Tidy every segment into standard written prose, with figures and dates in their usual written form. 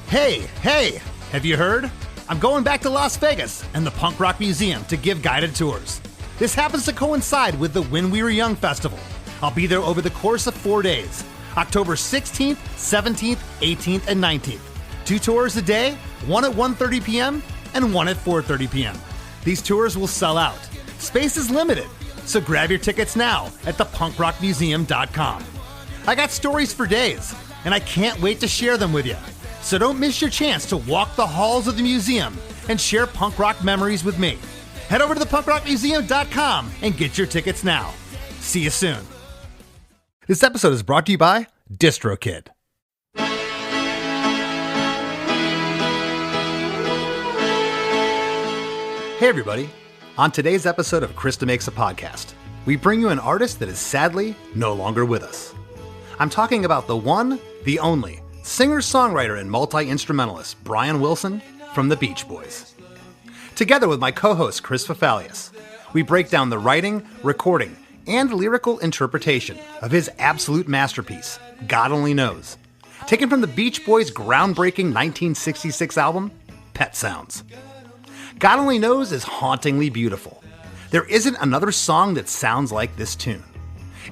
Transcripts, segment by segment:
Hey, have you heard? I'm going back to Las Vegas and the Punk Rock Museum to give guided tours. This happens to coincide with the When We Were Young Festival. I'll be there over the course of 4 days, October 16th, 17th, 18th, and 19th. 2 tours a day, one at 1:30 p.m. and one at 4:30 p.m. These tours will sell out. Space is limited, so grab your tickets now at thepunkrockmuseum.com. I got stories for days, and I can't wait to share them with you. So don't miss your chance to walk the halls of the museum and share punk rock memories with me. Head over to thepunkrockmuseum.com and get your tickets now. See you soon. This episode is brought to you by DistroKid. Hey everybody. On today's episode of Chris DeMakes a Podcast, we bring you an artist that is sadly no longer with us. I'm talking about the one, the only, singer-songwriter and multi-instrumentalist Brian Wilson from the Beach Boys. Together with my co-host Chris Fafalius, we break down the writing, recording, and lyrical interpretation of his absolute masterpiece, God Only Knows, taken from the Beach Boys' groundbreaking 1966 album, Pet Sounds. God Only Knows is hauntingly beautiful. There isn't another song that sounds like this tune.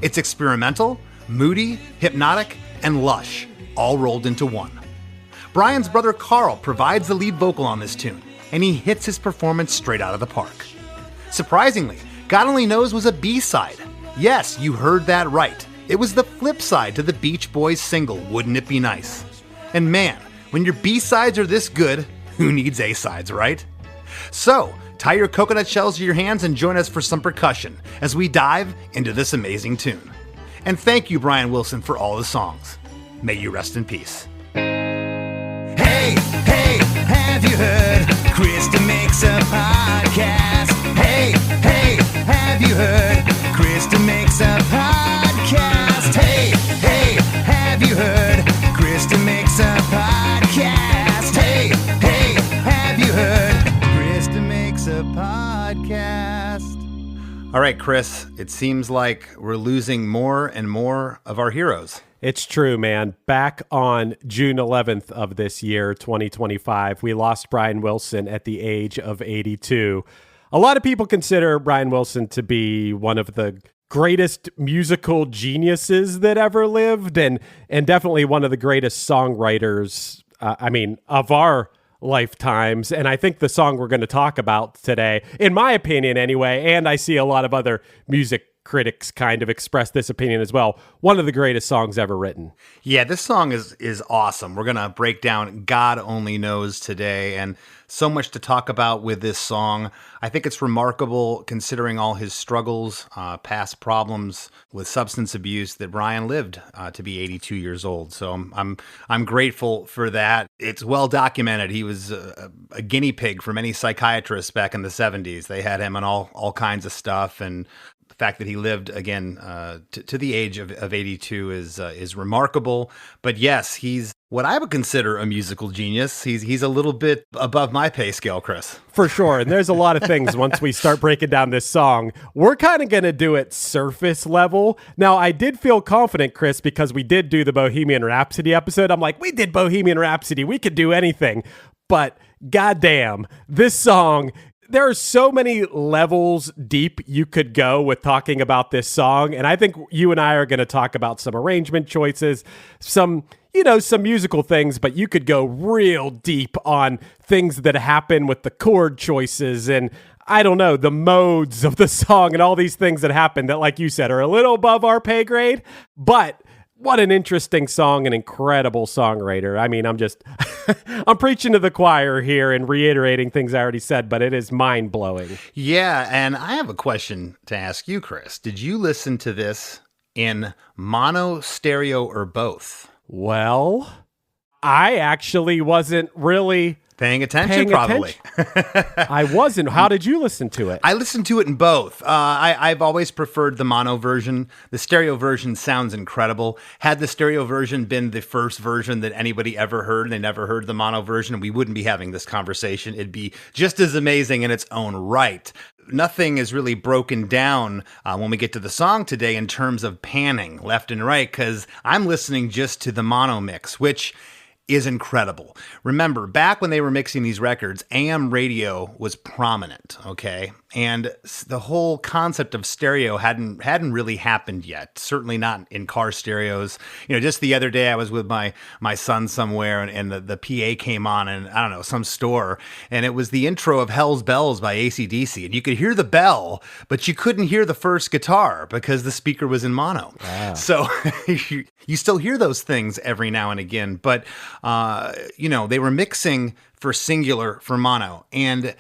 It's experimental, moody, hypnotic, and lush, all rolled into one. Brian's brother Carl provides the lead vocal on this tune, and he hits his performance straight out of the park. Surprisingly, God Only Knows was a B-side. Yes, you heard that right. It was the flip side to the Beach Boys single, Wouldn't It Be Nice? And man, when your B-sides are this good, who needs A-sides, right? So, tie your coconut shells to your hands and join us for some percussion as we dive into this amazing tune. And thank you, Brian Wilson, for all the songs. May you rest in peace. Hey, have you heard? Chris DeMakes a Podcast. Hey, have you heard? Chris DeMakes a Podcast. Hey, have you heard? Chris DeMakes a Podcast. Hey, have you heard? Chris DeMakes a Podcast. All right, Chris, it seems like we're losing more and more of our heroes. It's true, man. Back on June 11th of this year, 2025, we lost Brian Wilson at the age of 82. A lot of people consider Brian Wilson to be one of the greatest musical geniuses that ever lived, and definitely one of the greatest songwriters, of our lifetimes. And I think the song we're going to talk about today, in my opinion anyway, and I see a lot of other music critics kind of express this opinion as well, one of the greatest songs ever written. Yeah, this song is awesome. We're going to break down God Only Knows today, and so much to talk about with this song. I think it's remarkable considering all his struggles, past problems with substance abuse, that Brian lived to be 82 years old. So I'm grateful for that. It's well documented. He was a guinea pig for many psychiatrists back in the 70s. They had him on all kinds of stuff, and the fact that he lived again to the age of 82 is remarkable. But yes, he's what I would consider a musical genius. He's a little bit above my pay scale, Chris. For sure. And there's a lot of things once we start breaking down this song. We're kind of going to do it surface level. Now, I did feel confident, Chris, because we did do the Bohemian Rhapsody episode. I'm like, we did Bohemian Rhapsody. We could do anything. But goddamn, this song, there are so many levels deep you could go with talking about this song. And I think you and I are going to talk about some arrangement choices, some musical things, but you could go real deep on things that happen with the chord choices and, I don't know, the modes of the song and all these things that happen that, like you said, are a little above our pay grade. But what an interesting song, an incredible songwriter. I mean, I'm preaching to the choir here and reiterating things I already said, but it is mind-blowing. Yeah, and I have a question to ask you, Chris. Did you listen to this in mono, stereo, or both? Well, I actually wasn't really paying attention, probably. I wasn't. How did you listen to it? I listened to it in both. I've always preferred the mono version. The stereo version sounds incredible. Had the stereo version been the first version that anybody ever heard, and they never heard the mono version, we wouldn't be having this conversation. It'd be just as amazing in its own right. Nothing is really broken down when we get to the song today in terms of panning left and right, because I'm listening just to the mono mix, which is incredible. Remember, back when they were mixing these records, AM radio was prominent, okay? And the whole concept of stereo hadn't really happened yet. Certainly not in car stereos. Just the other day I was with my son somewhere, and the PA came on in, I don't know, some store, and it was the intro of Hell's Bells by AC/DC, and you could hear the bell, but you couldn't hear the first guitar because the speaker was in mono. Wow. So you still hear those things every now and again, but they were mixing for singular, for mono, and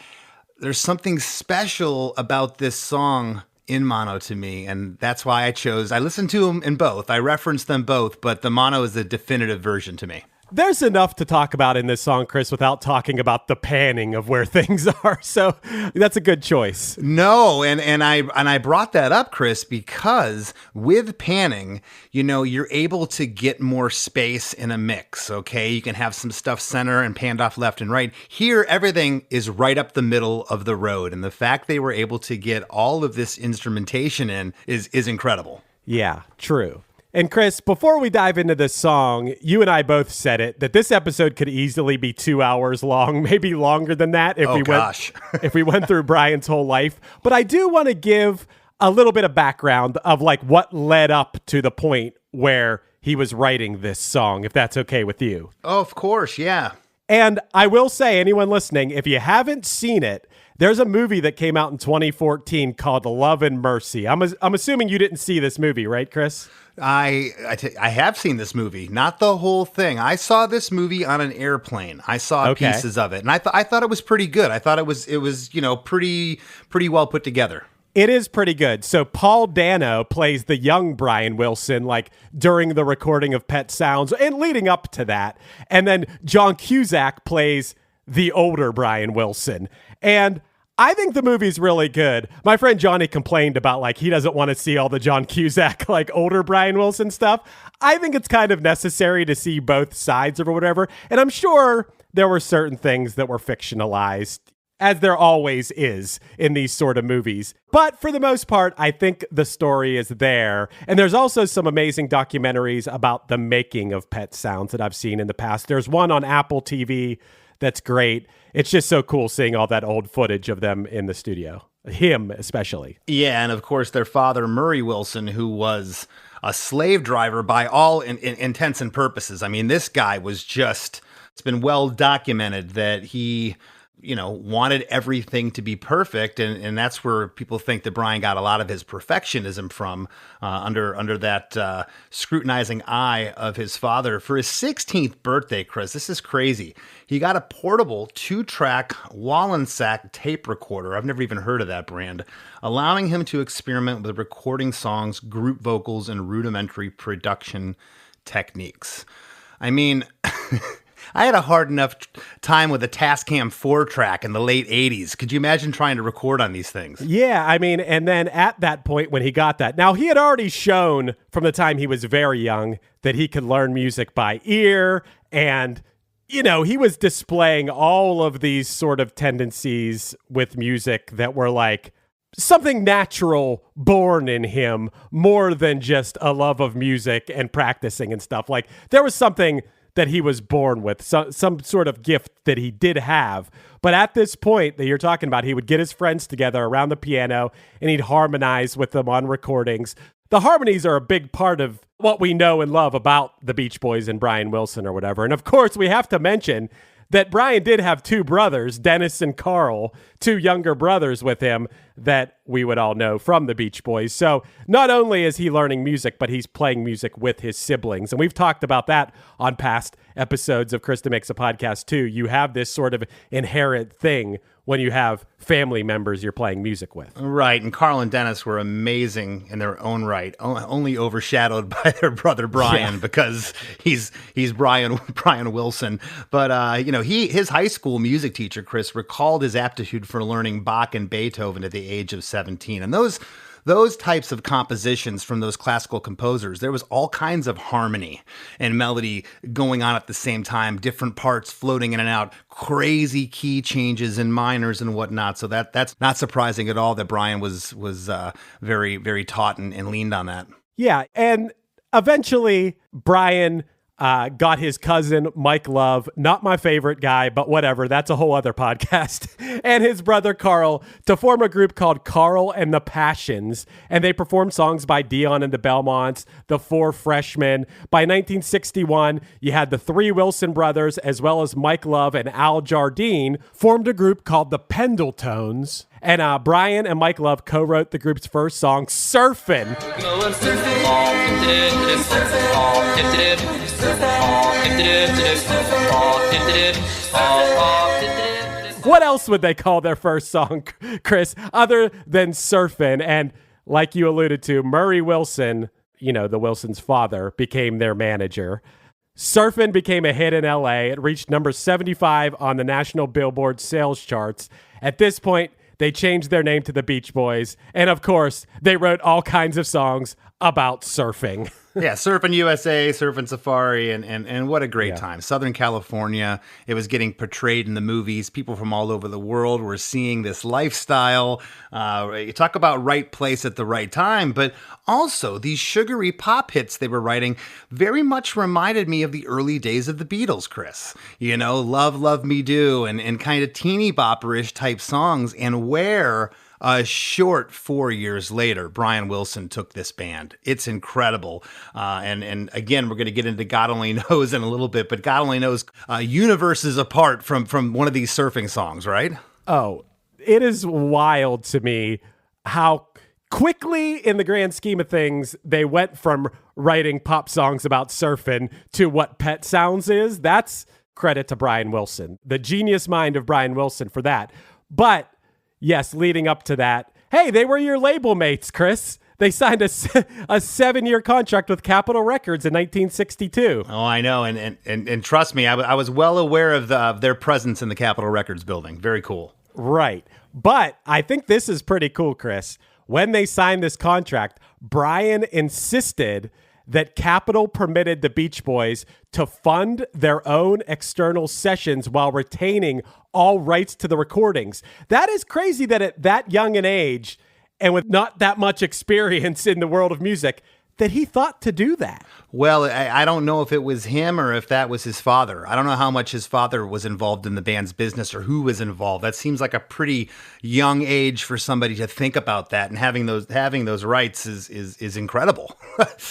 there's something special about this song in mono to me, and that's why I listened to them in both. I referenced them both, but the mono is the definitive version to me. There's enough to talk about in this song, Chris, without talking about the panning of where things are. So that's a good choice. No, and I brought that up, Chris, because with panning, you're able to get more space in a mix, okay? You can have some stuff center and panned off left and right. Here, everything is right up the middle of the road, and the fact they were able to get all of this instrumentation in is incredible. Yeah, true. And Chris, before we dive into this song, you and I both said it, that this episode could easily be 2 hours long, maybe longer than that if we went through Brian's whole life. But I do want to give a little bit of background of like what led up to the point where he was writing this song, if that's okay with you. Oh, of course, yeah. And I will say, anyone listening, if you haven't seen it, there's a movie that came out in 2014 called Love and Mercy. I'm assuming you didn't see this movie, right, Chris? I have seen this movie, not the whole thing. I saw this movie on an airplane. I saw pieces of it, and I thought it was pretty good. I thought it was pretty well put together. It is pretty good. So Paul Dano plays the young Brian Wilson, like during the recording of Pet Sounds and leading up to that, and then John Cusack plays the older Brian Wilson. And I think the movie's really good. My friend Johnny complained about like he doesn't want to see all the John Cusack like older Brian Wilson stuff. I think it's kind of necessary to see both sides or whatever. And I'm sure there were certain things that were fictionalized, as there always is in these sort of movies. But for the most part, I think the story is there. And there's also some amazing documentaries about the making of Pet Sounds that I've seen in the past. There's one on Apple TV that's great. It's just so cool seeing all that old footage of them in the studio. Him, especially. Yeah, and of course, their father, Murray Wilson, who was a slave driver by all intents and purposes. I mean, this guy was just, it's been well documented that he, wanted everything to be perfect. And that's where people think that Brian got a lot of his perfectionism from, under that scrutinizing eye of his father. For his 16th birthday, Chris, this is crazy. He got a portable 2-track Wallensack tape recorder. I've never even heard of that brand, allowing him to experiment with recording songs, group vocals, and rudimentary production techniques. I mean, I had a hard enough time with a Tascam 4-track in the late 80s. Could you imagine trying to record on these things? Yeah, I mean, and then at that point when he got that, now he had already shown from the time he was very young that he could learn music by ear, and he was displaying all of these sort of tendencies with music that were like something natural born in him more than just a love of music and practicing and stuff. Like there was something that he was born with, some sort of gift that he did have. But at this point that you're talking about, he would get his friends together around the piano and he'd harmonize with them on recordings. The harmonies are a big part of what we know and love about the Beach Boys and Brian Wilson or whatever. And of course, we have to mention that Brian did have two brothers, Dennis and Carl, two younger brothers with him that we would all know from the Beach Boys. So not only is he learning music, but he's playing music with his siblings. And we've talked about that on past episodes of Chris DeMakes a Podcast too. You have this sort of inherent thing when you have family members you're playing music with. Right, and Carl and Dennis were amazing in their own right, only overshadowed by their brother Brian because he's Brian Wilson. But his high school music teacher, Chris, recalled his aptitude for learning Bach and Beethoven at the age of 17. And those types of compositions from those classical composers, there was all kinds of harmony and melody going on at the same time, different parts floating in and out, crazy key changes in minors and whatnot. So that's not surprising at all that Brian was very, very taught and leaned on that. Yeah, and eventually Brian got his cousin, Mike Love, not my favorite guy, but whatever, that's a whole other podcast, and his brother Carl to form a group called Carl and the Passions, and they performed songs by Dion and the Belmonts, the Four Freshmen. By 1961, you had the three Wilson brothers, as well as Mike Love and Al Jardine, formed a group called the Pendletones. And Brian and Mike Love co-wrote the group's first song, Surfin'. What else would they call their first song, Chris, other than Surfin'? And like you alluded to, Murray Wilson, the Wilsons' father, became their manager. Surfin' became a hit in LA. It reached number 75 on the national Billboard sales charts. At this point, they changed their name to the Beach Boys. And of course, they wrote all kinds of songs about surfing. Yeah, Surfing USA, Surfing Safari, and what a great time. Southern California, it was getting portrayed in the movies. People from all over the world were seeing this lifestyle. You talk about right place at the right time, but also these sugary pop hits they were writing very much reminded me of the early days of the Beatles, Chris. Love, Love Me Do, and kind of teeny bopperish type songs, and where... A short 4 years later, Brian Wilson took this band. It's incredible. And again, we're going to get into God Only Knows in a little bit, but God Only Knows universes apart from one of these surfing songs, right? Oh, it is wild to me how quickly, in the grand scheme of things, they went from writing pop songs about surfing to what Pet Sounds is. That's credit to Brian Wilson, the genius mind of Brian Wilson for that. But yes, leading up to that, hey, they were your label mates, Chris. They signed a 7-year contract with Capitol Records in 1962. Oh, I know, and trust me, I was well aware of their presence in the Capitol Records building. Very cool. Right, but I think this is pretty cool, Chris. When they signed this contract, Brian insisted that Capitol permitted the Beach Boys to fund their own external sessions while retaining all rights to the recordings. That is crazy that at that young an age and with not that much experience in the world of music, that he thought to do that. Well, I don't know if it was him or if that was his father. I don't know how much his father was involved in the band's business or who was involved. That seems like a pretty young age for somebody to think about that, and having those rights is incredible.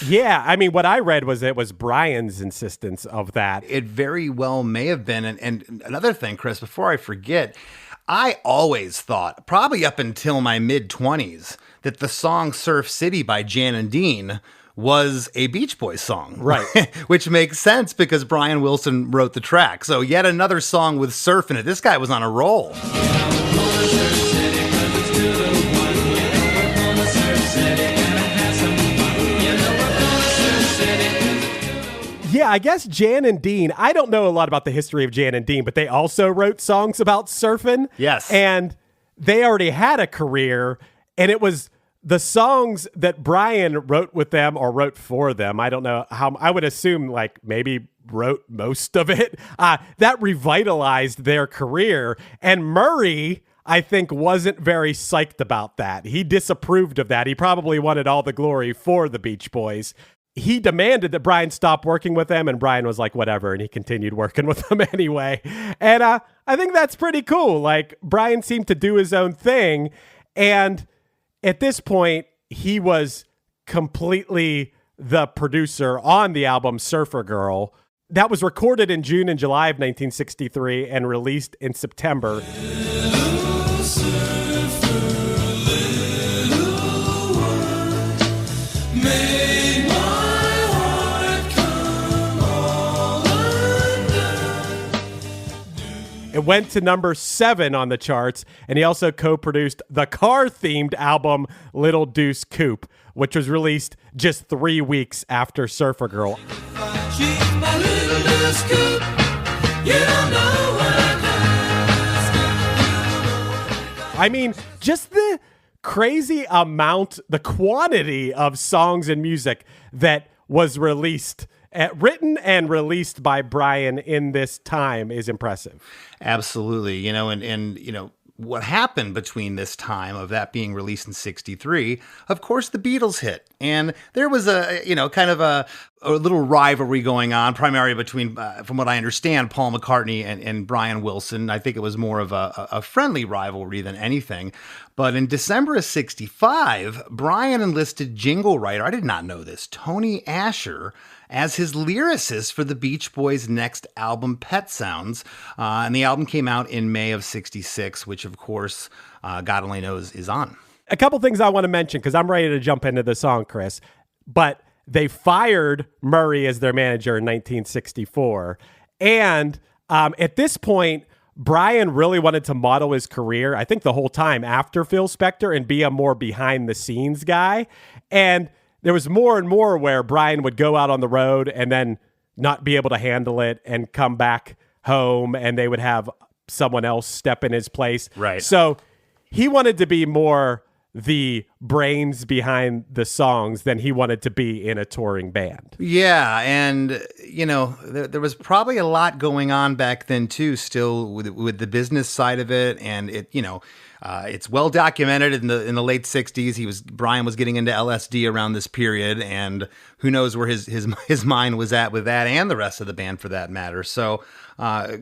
Yeah, I mean, what I read was it was Brian's insistence of that. It very well may have been. And another thing, Chris, before I forget, I always thought, probably up until my mid-20s, that the song Surf City by Jan and Dean was a Beach Boys song. Right. Which makes sense because Brian Wilson wrote the track. So yet another song with surf in it. This guy was on a roll. Yeah, I guess Jan and Dean, I don't know a lot about the history of Jan and Dean, but they also wrote songs about surfing. Yes. And they already had a career, and it was the songs that Brian wrote with them or wrote for them. I don't know how, I would assume like maybe wrote most of it. That revitalized their career. And Murray, I think, wasn't very psyched about that. He disapproved of that. He probably wanted all the glory for the Beach Boys. He demanded that Brian stop working with them, and Brian was like, whatever, and he continued working with them anyway. And I think that's pretty cool. Like, Brian seemed to do his own thing, and at this point, he was completely the producer on the album Surfer Girl. That was recorded in June and July of 1963 and released in September. It went to number 7 on the charts, and he also co-produced the car-themed album Little Deuce Coupe, which was released just 3 weeks after Surfer Girl. I mean, just the crazy amount, the quantity of songs and music that was released, written and released by Brian in this time is impressive. Absolutely. And what happened between this time of that being released in 63, of course, the Beatles hit. And there was a kind of a a little rivalry going on, primarily between, from what I understand, Paul McCartney and Brian Wilson. I think it was more of a friendly rivalry than anything. But in December of 65, Brian enlisted jingle writer, I did not know this, Tony Asher, as his lyricist for the Beach Boys' next album, Pet Sounds. And the album came out in May of 66, which, of course, God Only Knows is on. A couple things I want to mention, because I'm ready to jump into the song, Chris. But they fired Murray as their manager in 1964. And at this point, Brian really wanted to model his career, I think the whole time, after Phil Spector and be a more behind-the-scenes guy. And there was more and more where Brian would go out on the road and then not be able to handle it and come back home, and they would have someone else step in his place. Right. So he wanted to be more the brains behind the songs than he wanted to be in a touring band. Yeah, and, you know, there was probably a lot going on back then, too, still with the business side of it, and it, you know, it's well documented in the late 60s. Brian was getting into LSD around this period, and who knows where his mind was at with that, and the rest of the band for that matter. So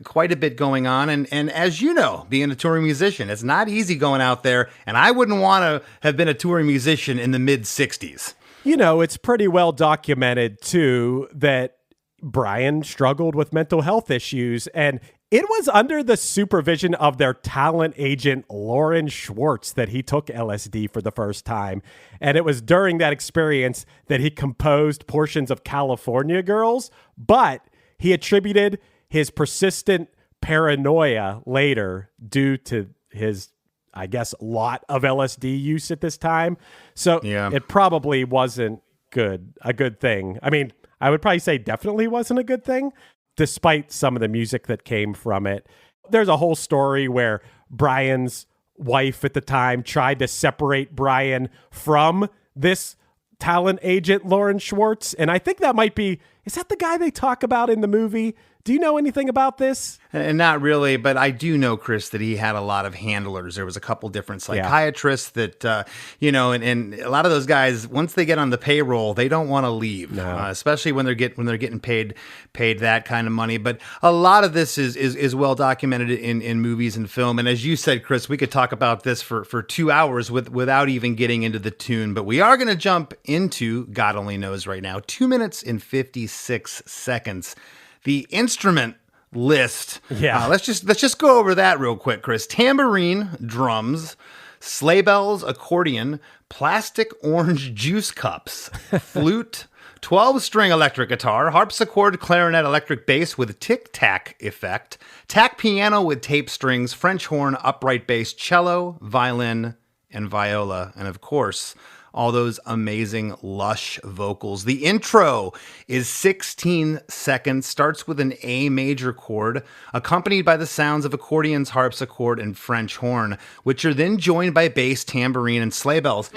quite a bit going on. And as you know, being a touring musician, it's not easy going out there, and I wouldn't want to have been a touring musician in the mid 60s. You know, it's pretty well documented too that Brian struggled with mental health issues, and it was under the supervision of their talent agent, Lauren Schwartz, that he took LSD for the first time. And it was during that experience that he composed portions of California Girls, but he attributed his persistent paranoia later due to his, I guess, lot of LSD use at this time. So It probably wasn't a good thing. I mean, I would probably say definitely wasn't a good thing, despite some of the music that came from it. There's a whole story where Brian's wife at the time tried to separate Brian from this talent agent, Lauren Schwartz. And I think that might be, is that the guy they talk about in the movie? Do you know anything about this? And not really, but I do know, Chris, that he had a lot of handlers. There was a couple different psychiatrists that, you know, and a lot of those guys, once they get on the payroll, they don't want to leave, especially when they're getting paid that kind of money. But a lot of this is well documented in movies and film. And as you said, Chris, we could talk about this for 2 hours without even getting into the tune. But we are going to jump into God Only Knows right now. 2 minutes and 56 seconds. The instrument list. Yeah. Let's just go over that real quick, Chris. Tambourine, drums, sleigh bells, accordion, plastic orange juice cups, flute, 12-string electric guitar, harpsichord, clarinet, electric bass with tic-tac effect, tack piano with tape strings, French horn, upright bass, cello, violin, and viola. And of course, all those amazing, lush vocals. The intro is 16 seconds, starts with an A major chord, accompanied by the sounds of accordions, harpsichord, and French horn, which are then joined by bass, tambourine, and sleigh bells.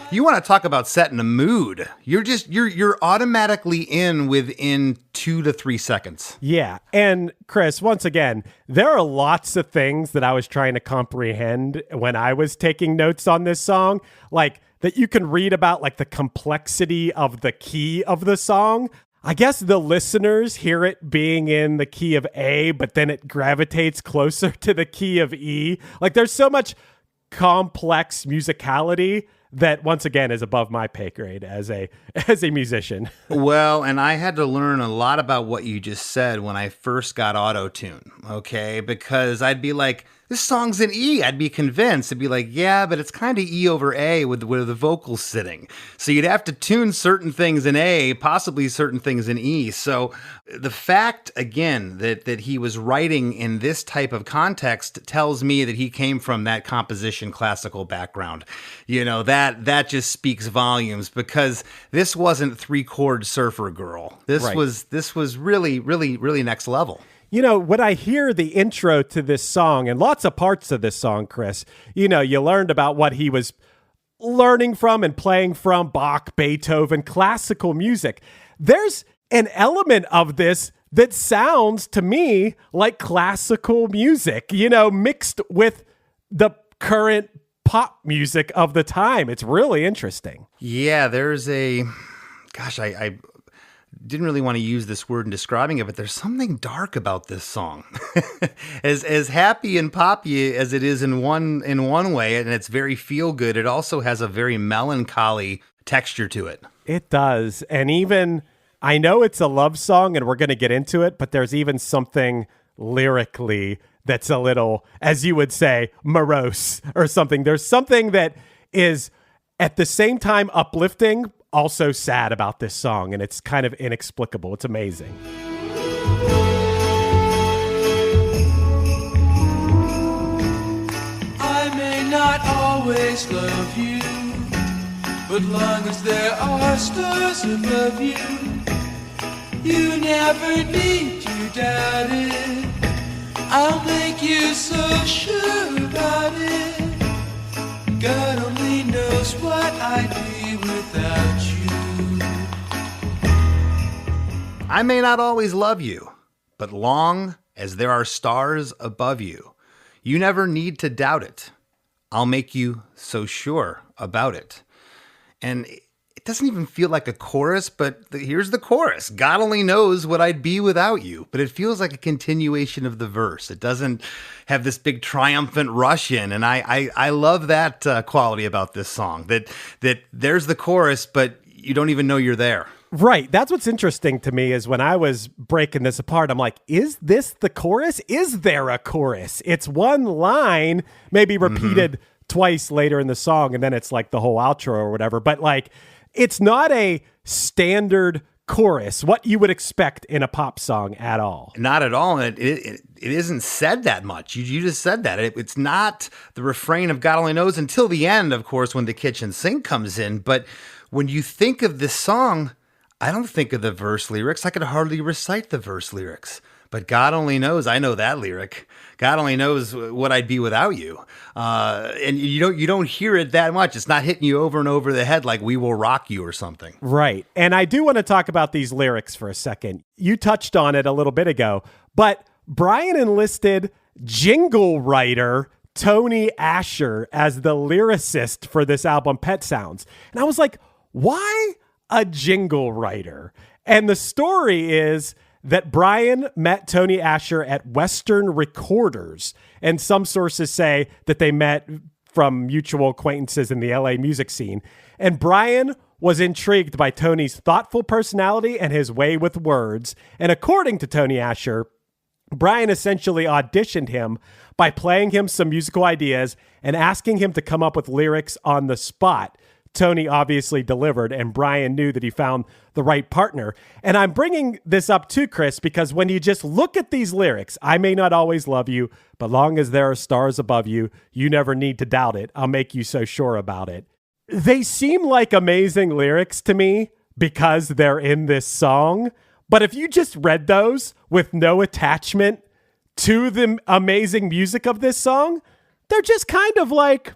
You want to talk about setting a mood. You're automatically in within 2 to 3 seconds. Yeah. And Chris, once again, there are lots of things that I was trying to comprehend when I was taking notes on this song, like that you can read about, like the complexity of the key of the song. I guess the listeners hear it being in the key of A, but then it gravitates closer to the key of E. Like there's so much complex musicality that once again is above my pay grade as a musician. Well, and I had to learn a lot about what you just said when I first got auto-tune, okay? Because I'd be like, this song's in E. I'd be convinced. It'd be like, yeah, but it's kind of E over A with where the vocal's sitting. So you'd have to tune certain things in A, possibly certain things in E. So the fact, again, that he was writing in this type of context tells me that he came from that composition classical background. You know, that just speaks volumes, because this wasn't 3-chord Surfer Girl. This was really, really, really next level. You know, when I hear the intro to this song and lots of parts of this song, Chris, you know, you learned about what he was learning from and playing from Bach, Beethoven, classical music. There's an element of this that sounds to me like classical music, mixed with the current pop music of the time. It's really interesting. Yeah, there's I didn't really want to use this word in describing it, but there's something dark about this song. as happy and poppy as it is in one way, and it's very feel good, it also has a very melancholy texture to it. It does. And even, I know it's a love song and we're going to get into it, but there's even something lyrically that's a little, as you would say, morose or something. There's something that is at the same time uplifting, also sad about this song, and it's kind of inexplicable. It's amazing. I may not always love you, but long as there are stars above you, you never need to doubt it. I'll make you so sure about it. God only knows what I'd be without you. I may not always love you, but long as there are stars above you, you never need to doubt it. I'll make you so sure about it. And it doesn't even feel like a chorus, but here's the chorus. God only knows what I'd be without you. But it feels like a continuation of the verse. It doesn't have this big triumphant rush in. And I love that quality about this song, that there's the chorus, but you don't even know you're there. Right. That's what's interesting to me is when I was breaking this apart, I'm like, is this the chorus? Is there a chorus? It's one line, maybe repeated twice later in the song, and then it's like the whole outro or whatever. But like, it's not a standard chorus, what you would expect in a pop song at all. Not at all. And it isn't said that much. You just said that. It's not the refrain of God only knows until the end, of course, when the kitchen sink comes in. But when you think of this song, I don't think of the verse lyrics. I could hardly recite the verse lyrics. But God only knows, I know that lyric. God only knows what I'd be without you. And you don't hear it that much. It's not hitting you over and over the head like We Will Rock You or something. Right. And I do want to talk about these lyrics for a second. You touched on it a little bit ago, but Brian enlisted jingle writer Tony Asher as the lyricist for this album, Pet Sounds. And I was like, why a jingle writer? And the story is that Brian met Tony Asher at Western Recorders, and some sources say that they met from mutual acquaintances in the LA music scene. And Brian was intrigued by Tony's thoughtful personality and his way with words. And according to Tony Asher, Brian essentially auditioned him by playing him some musical ideas and asking him to come up with lyrics on the spot. Tony obviously delivered, and Brian knew that he found the right partner. And I'm bringing this up too, Chris, because when you just look at these lyrics, I may not always love you, but long as there are stars above you, you never need to doubt it. I'll make you so sure about it. They seem like amazing lyrics to me because they're in this song. But if you just read those with no attachment to the amazing music of this song, they're just kind of like,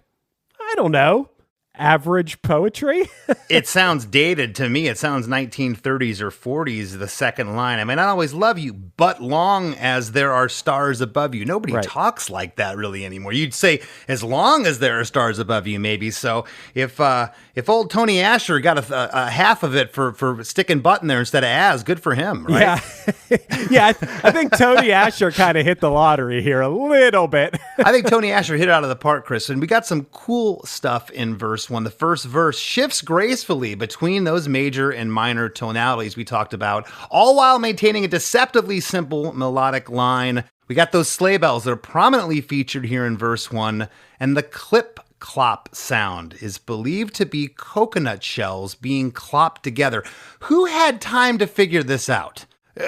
I don't know, average poetry. It sounds dated to me. It sounds 1930s or 40s, the second line. I may not always love you, but long as there are stars above you. Nobody talks like that really anymore. You'd say as long as there are stars above you, maybe. So if old Tony Asher got a half of it for sticking butt in there instead of as, good for him, right? Yeah. Yeah, I think Tony Asher kind of hit the lottery here a little bit. I think Tony Asher hit it out of the park, Chris. And we got some cool stuff in verse 1. The first verse shifts gracefully between those major and minor tonalities we talked about, all while maintaining a deceptively simple melodic line. We got those sleigh bells that are prominently featured here in verse 1, and the clip-clop sound is believed to be coconut shells being clopped together. Who had time to figure this out?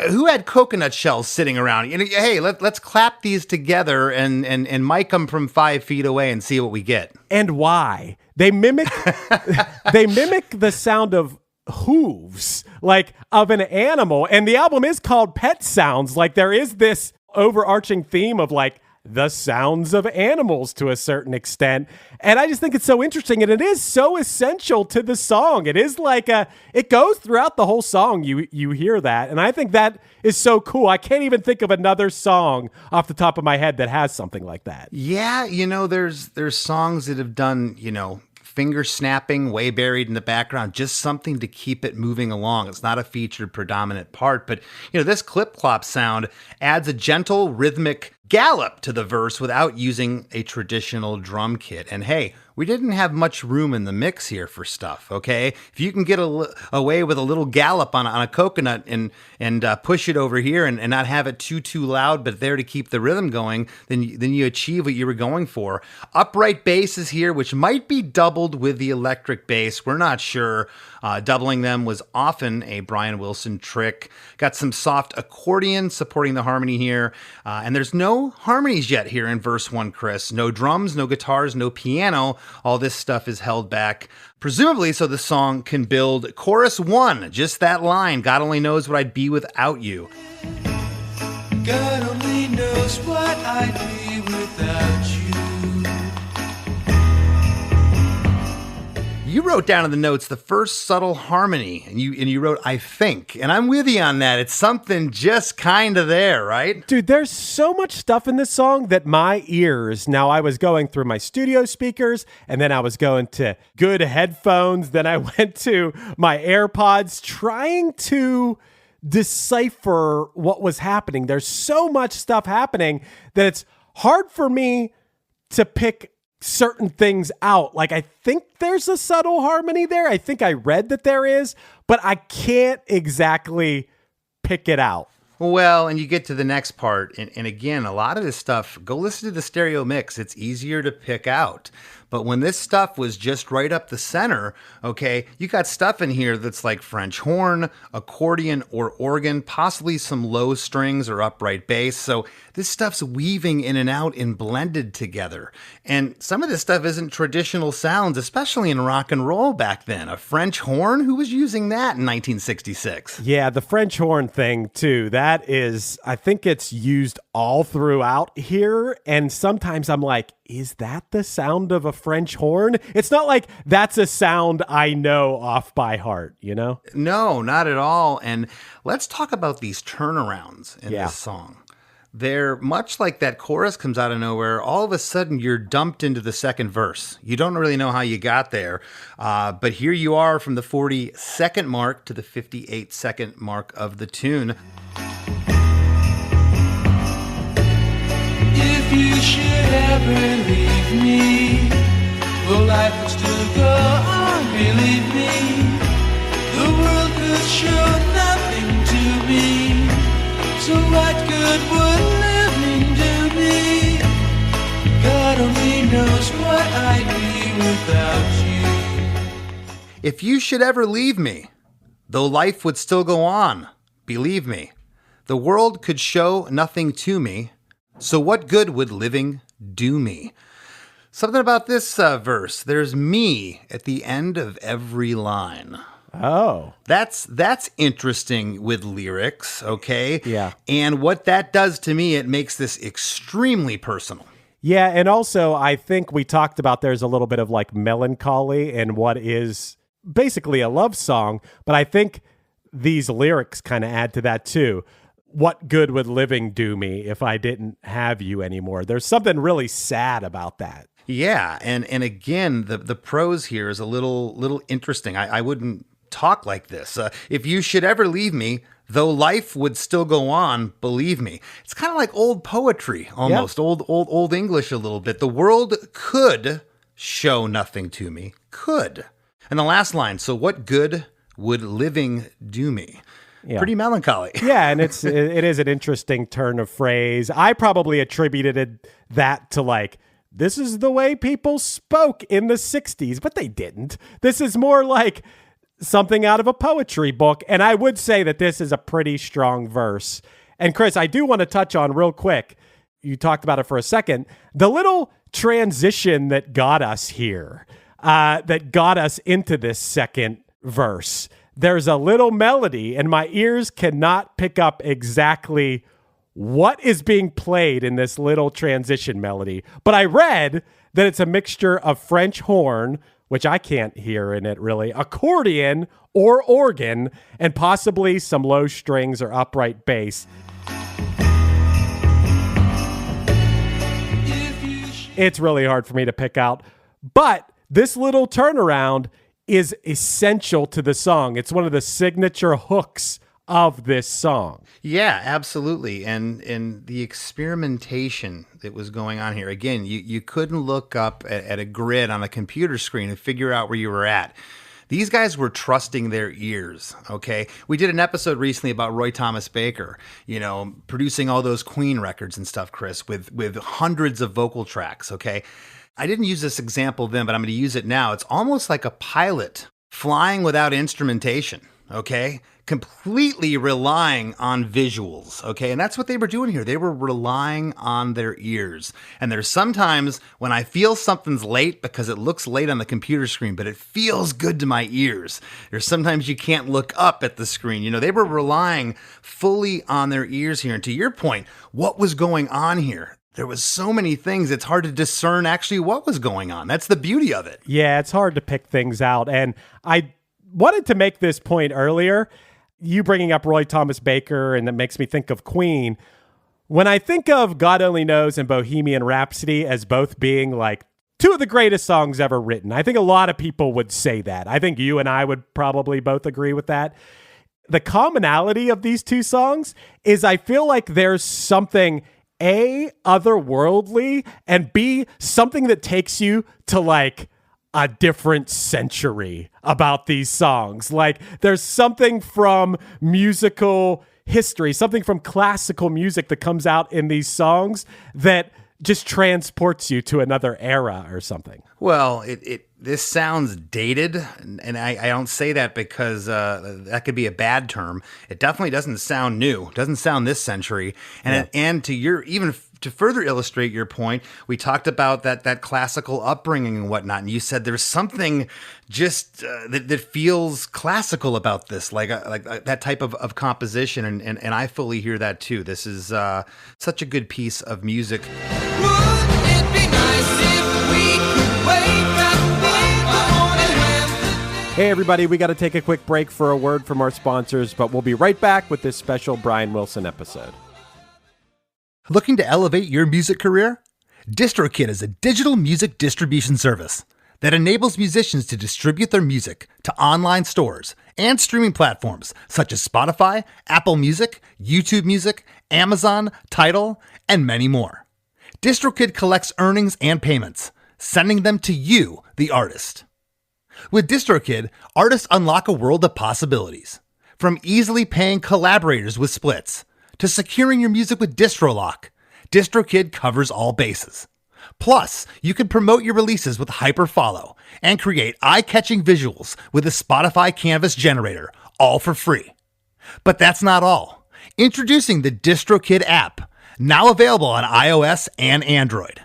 Who had coconut shells sitting around? Hey, let's clap these together and mic them from 5 feet away and see what we get. And why? They mimic the sound of hooves, like of an animal. And the album is called Pet Sounds. Like there is this overarching theme of like the sounds of animals to a certain extent. And I just think it's so interesting, and it is so essential to the song. It is like it goes throughout the whole song. You hear that, and I think that is so cool. I can't even think of another song off the top of my head that has something like that. Yeah, there's songs that have done, finger snapping way buried in the background, just something to keep it moving along. It's not a featured predominant part, but this clip-clop sound adds a gentle rhythmic gallop to the verse without using a traditional drum kit. And hey, we didn't have much room in the mix here for stuff, okay? If you can get away with a little gallop on a coconut and push it over here and not have it too loud, but there to keep the rhythm going, then you achieve what you were going for. Upright bass is here, which might be doubled with the electric bass. We're not sure. Doubling them was often a Brian Wilson trick. Got some soft accordion supporting the harmony here. And there's no harmonies yet here in verse 1, Chris. No drums, no guitars, no piano. All this stuff is held back, presumably so the song can build. Chorus 1, just that line, God only knows what I'd be without you. God only knows what I'd be without you. You wrote down in the notes the first subtle harmony, and you wrote, I think. And I'm with you on that. It's something just kind of there, right? Dude, there's so much stuff in this song that my ears, now I was going through my studio speakers, and then I was going to good headphones, then I went to my AirPods, trying to decipher what was happening. There's so much stuff happening that it's hard for me to pick certain things out. Like, I think there's a subtle harmony there. I think I read that there is, but I can't exactly pick it out. Well, and you get to the next part, and again, a lot of this stuff, go listen to the stereo mix. It's easier to pick out. But when this stuff was just right up the center, okay, you got stuff in here that's like French horn, accordion, or organ, possibly some low strings or upright bass. So this stuff's weaving in and out and blended together. And some of this stuff isn't traditional sounds, especially in rock and roll back then. A French horn? Who was using that in 1966? Yeah, the French horn thing too. That is, I think it's used all throughout here. And sometimes I'm like, is that the sound of a French horn? It's not like that's a sound I know off by heart, No, not at all. And let's talk about these turnarounds in this song. They're much like that chorus comes out of nowhere. All of a sudden, you're dumped into the second verse. You don't really know how you got there. But here you are from the 40-second mark to the 58-second mark of the tune. If you should ever leave me, well, life would still go on, believe me. The world could show nothing to me, so what good would living do me? God only knows what I'd be without you. If you should ever leave me, though life would still go on, believe me. The world could show nothing to me, so what good would living do me? Something about this verse. There's me at the end of every line. Oh. That's interesting with lyrics, okay? Yeah. And what that does to me, it makes this extremely personal. Yeah, and also I think we talked about there's a little bit of like melancholy in what is basically a love song, but I think these lyrics kind of add to that too. What good would living do me if I didn't have you anymore? There's something really sad about that. Yeah, and again, the prose here is a little interesting. I wouldn't talk like this. If you should ever leave me, though life would still go on, believe me. It's kind of like old poetry, almost. Yep. Old English a little bit. The world could show nothing to me. Could. And the last line, so what good would living do me? Yeah. Pretty melancholy. Yeah, and it is an interesting turn of phrase. I probably attributed that to like, this is the way people spoke in the 60s, but they didn't. This is more like something out of a poetry book, and I would say that this is a pretty strong verse. And Chris, I do want to touch on real quick, you talked about it for a second, the little transition that got us here, that got us into this second verse. There's a little melody, and my ears cannot pick up exactly what is being played in this little transition melody. But I read that it's a mixture of French horn, which I can't hear in it really, accordion or organ, and possibly some low strings or upright bass. It's really hard for me to pick out. But this little turnaround is essential to the song. It's one of the signature hooks of this song. Yeah, absolutely. And the experimentation that was going on here, again, you couldn't look up at a grid on a computer screen and figure out where you were at. These guys were trusting their ears, okay? We did an episode recently about Roy Thomas Baker, producing all those Queen records and stuff, Chris, with hundreds of vocal tracks, okay? I didn't use this example then, but I'm going to use it now. It's almost like a pilot flying without instrumentation, okay? Completely relying on visuals, okay? And that's what they were doing here. They were relying on their ears. And there's sometimes when I feel something's late because it looks late on the computer screen, but it feels good to my ears. There's sometimes you can't look up at the screen. They were relying fully on their ears here. And to your point, what was going on here? There was so many things, it's hard to discern actually what was going on. That's the beauty of it. Yeah, it's hard to pick things out. And I wanted to make this point earlier. You bringing up Roy Thomas Baker, and that makes me think of Queen. When I think of God Only Knows and Bohemian Rhapsody as both being like two of the greatest songs ever written, I think a lot of people would say that. I think you and I would probably both agree with that. The commonality of these two songs is I feel like there's something A, otherworldly, and B, something that takes you to like a different century about these songs. Like there's something from musical history, something from classical music that comes out in these songs that just transports you to another era or something. Well, this sounds dated, and I don't say that because that could be a bad term. It definitely doesn't sound new. It doesn't sound this century. And to further illustrate your point, we talked about that classical upbringing and whatnot, and you said there's something just that feels classical about this, like that type of composition, and I fully hear that too. This is such a good piece of music. Would it be nice if we could wake up in the morning when Hey everybody, we got to take a quick break for a word from our sponsors, but we'll be right back with this special Brian Wilson episode. Looking to elevate your music career? DistroKid is a digital music distribution service that enables musicians to distribute their music to online stores and streaming platforms such as Spotify, Apple Music, YouTube Music, Amazon, Tidal, and many more. DistroKid collects earnings and payments, sending them to you, the artist. With DistroKid, artists unlock a world of possibilities. From easily paying collaborators with splits, to securing your music with DistroLock, DistroKid covers all bases. Plus, you can promote your releases with Hyperfollow and create eye-catching visuals with a Spotify Canvas generator, all for free. But that's not all. Introducing the DistroKid app, now available on iOS and Android.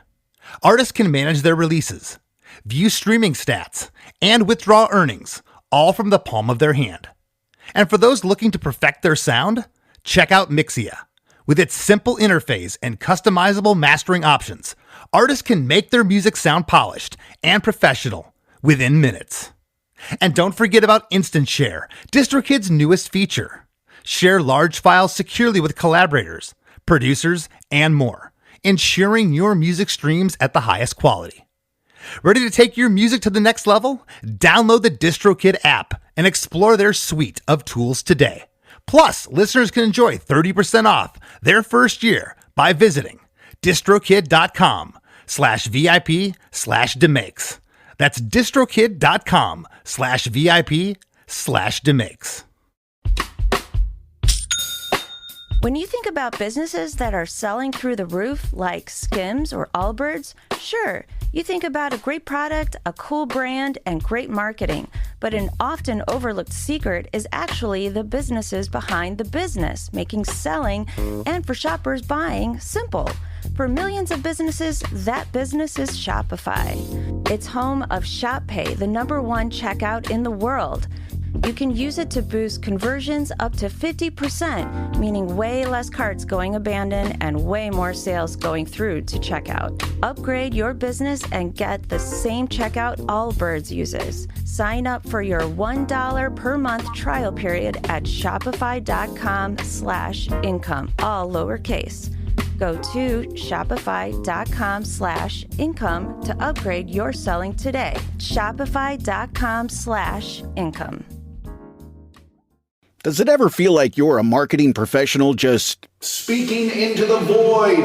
Artists can manage their releases, view streaming stats, and withdraw earnings, all from the palm of their hand. And for those looking to perfect their sound, check out Mixia. With its simple interface and customizable mastering options, artists can make their music sound polished and professional within minutes. And don't forget about Instant Share, DistroKid's newest feature. Share large files securely with collaborators, producers, and more, ensuring your music streams at the highest quality. Ready to take your music to the next level? Download the DistroKid app and explore their suite of tools today. Plus, listeners can enjoy 30% off their first year by visiting distrokid.com/VIP/DeMakes. That's distrokid.com/VIP/DeMakes. When you think about businesses that are selling through the roof like Skims or Allbirds, sure, you think about a great product, a cool brand, and great marketing. But an often overlooked secret is actually the businesses behind the business, making selling and for shoppers buying simple. For millions of businesses, that business is Shopify. It's home of ShopPay, the #1 checkout in the world. You can use it to boost conversions up to 50%, meaning way less carts going abandoned and way more sales going through to checkout. Upgrade your business and get the same checkout Allbirds uses. Sign up for your $1 per month trial period at shopify.com/income, all lowercase. Go to shopify.com/income to upgrade your selling today. Shopify.com/income. Does it ever feel like you're a marketing professional just speaking into the void?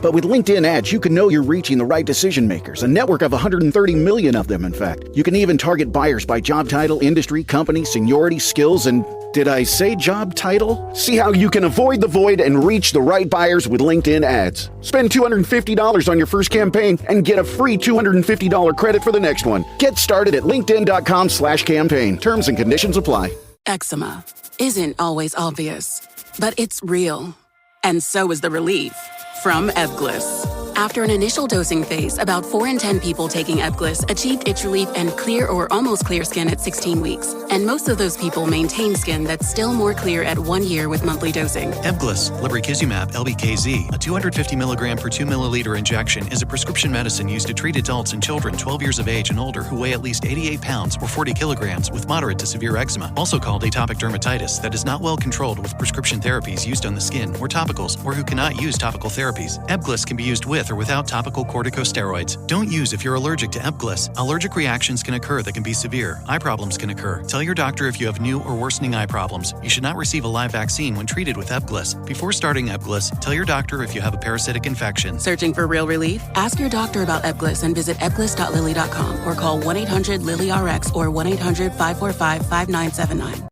But with LinkedIn ads, you can know you're reaching the right decision makers, a network of 130 million of them, in fact. You can even target buyers by job title, industry, company, seniority, skills, and did I say job title? See how you can avoid the void and reach the right buyers with LinkedIn ads. Spend $250 on your first campaign and get a free $250 credit for the next one. Get started at linkedin.com/campaign. Terms and conditions apply. Eczema isn't always obvious, but it's real. And so is the relief from Ebglyss. After an initial dosing phase, about 4 in 10 people taking Ebglyss achieved itch relief and clear or almost clear skin at 16 weeks. And most of those people maintain skin that's still more clear at 1 year with monthly dosing. Ebglyss, lebrikizumab, LBKZ, a 250 milligram per 2 milliliter injection, is a prescription medicine used to treat adults and children 12 years of age and older who weigh at least 88 pounds or 40 kilograms with moderate to severe eczema, also called atopic dermatitis, that is not well controlled with prescription therapies used on the skin or topicals, or who cannot use topical therapies. Ebglyss can be used with or without topical corticosteroids. Don't use if you're allergic to Ebglyss. Allergic reactions can occur that can be severe. Eye problems can occur. Tell your doctor if you have new or worsening eye problems. You should not receive a live vaccine when treated with Ebglyss. Before starting Ebglyss, tell your doctor if you have a parasitic infection. Searching for real relief? Ask your doctor about Ebglyss and visit ebglyss.lilly.com or call 1-800-LILY-RX or 1-800-545-5979.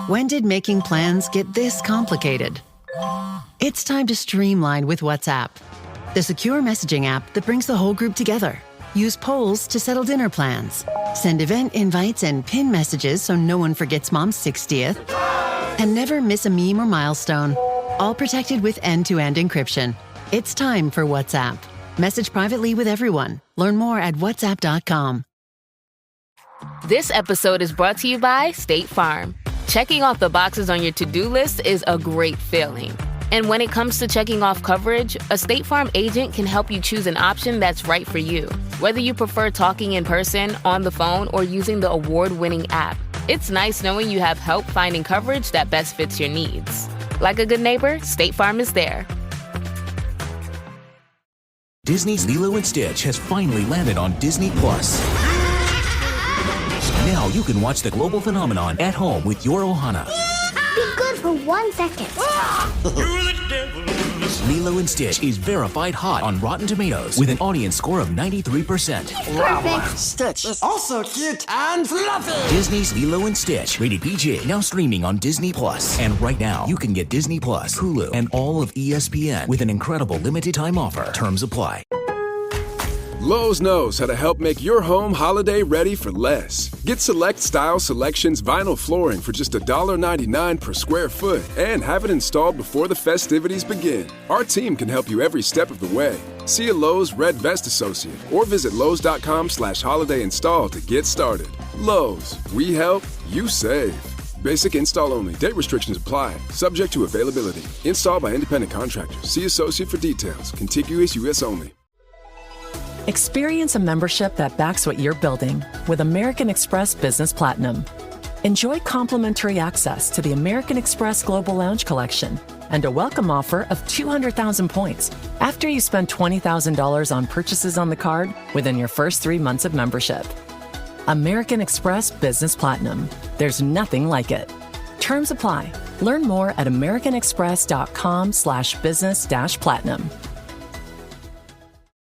When did making plans get this complicated? It's time to streamline with WhatsApp, the secure messaging app that brings the whole group together. Use polls to settle dinner plans. Send event invites and pin messages so no one forgets Mom's 60th. And never miss a meme or milestone. All protected with end-to-end encryption. It's time for WhatsApp. Message privately with everyone. Learn more at whatsapp.com. This episode is brought to you by State Farm. Checking off the boxes on your to-do list is a great feeling. And when it comes to checking off coverage, a State Farm agent can help you choose an option that's right for you. Whether you prefer talking in person, on the phone, or using the award-winning app, it's nice knowing you have help finding coverage that best fits your needs. Like a good neighbor, State Farm is there. Disney's Lilo & Stitch has finally landed on Disney+. Now you can watch the global phenomenon at home with your Ohana. Be good for 1 second. Lilo & Stitch is verified hot on Rotten Tomatoes with an audience score of 93%. Perfect. Stitch is also cute and fluffy. Disney's Lilo & Stitch, rated PG, now streaming on Disney+. And right now, you can get Disney+, Hulu, and all of ESPN with an incredible limited-time offer. Terms apply. Lowe's knows how to help make your home holiday ready for less. Get Select Style Selections vinyl flooring for just $1.99 per square foot and have it installed before the festivities begin. Our team can help you every step of the way. See a Lowe's Red Vest associate or visit Lowe's.com/holiday install to get started. Lowe's, we help, you save. Basic install only. Date restrictions apply. Subject to availability. Installed by independent contractors. See associate for details. Contiguous U.S. only. Experience a membership that backs what you're building with American Express Business Platinum. Enjoy complimentary access to the American Express Global Lounge Collection and a welcome offer of 200,000 points after you spend $20,000 on purchases on the card within your first 3 months of membership. American Express Business Platinum. There's nothing like it. Terms apply. Learn more at americanexpress.com/business-platinum.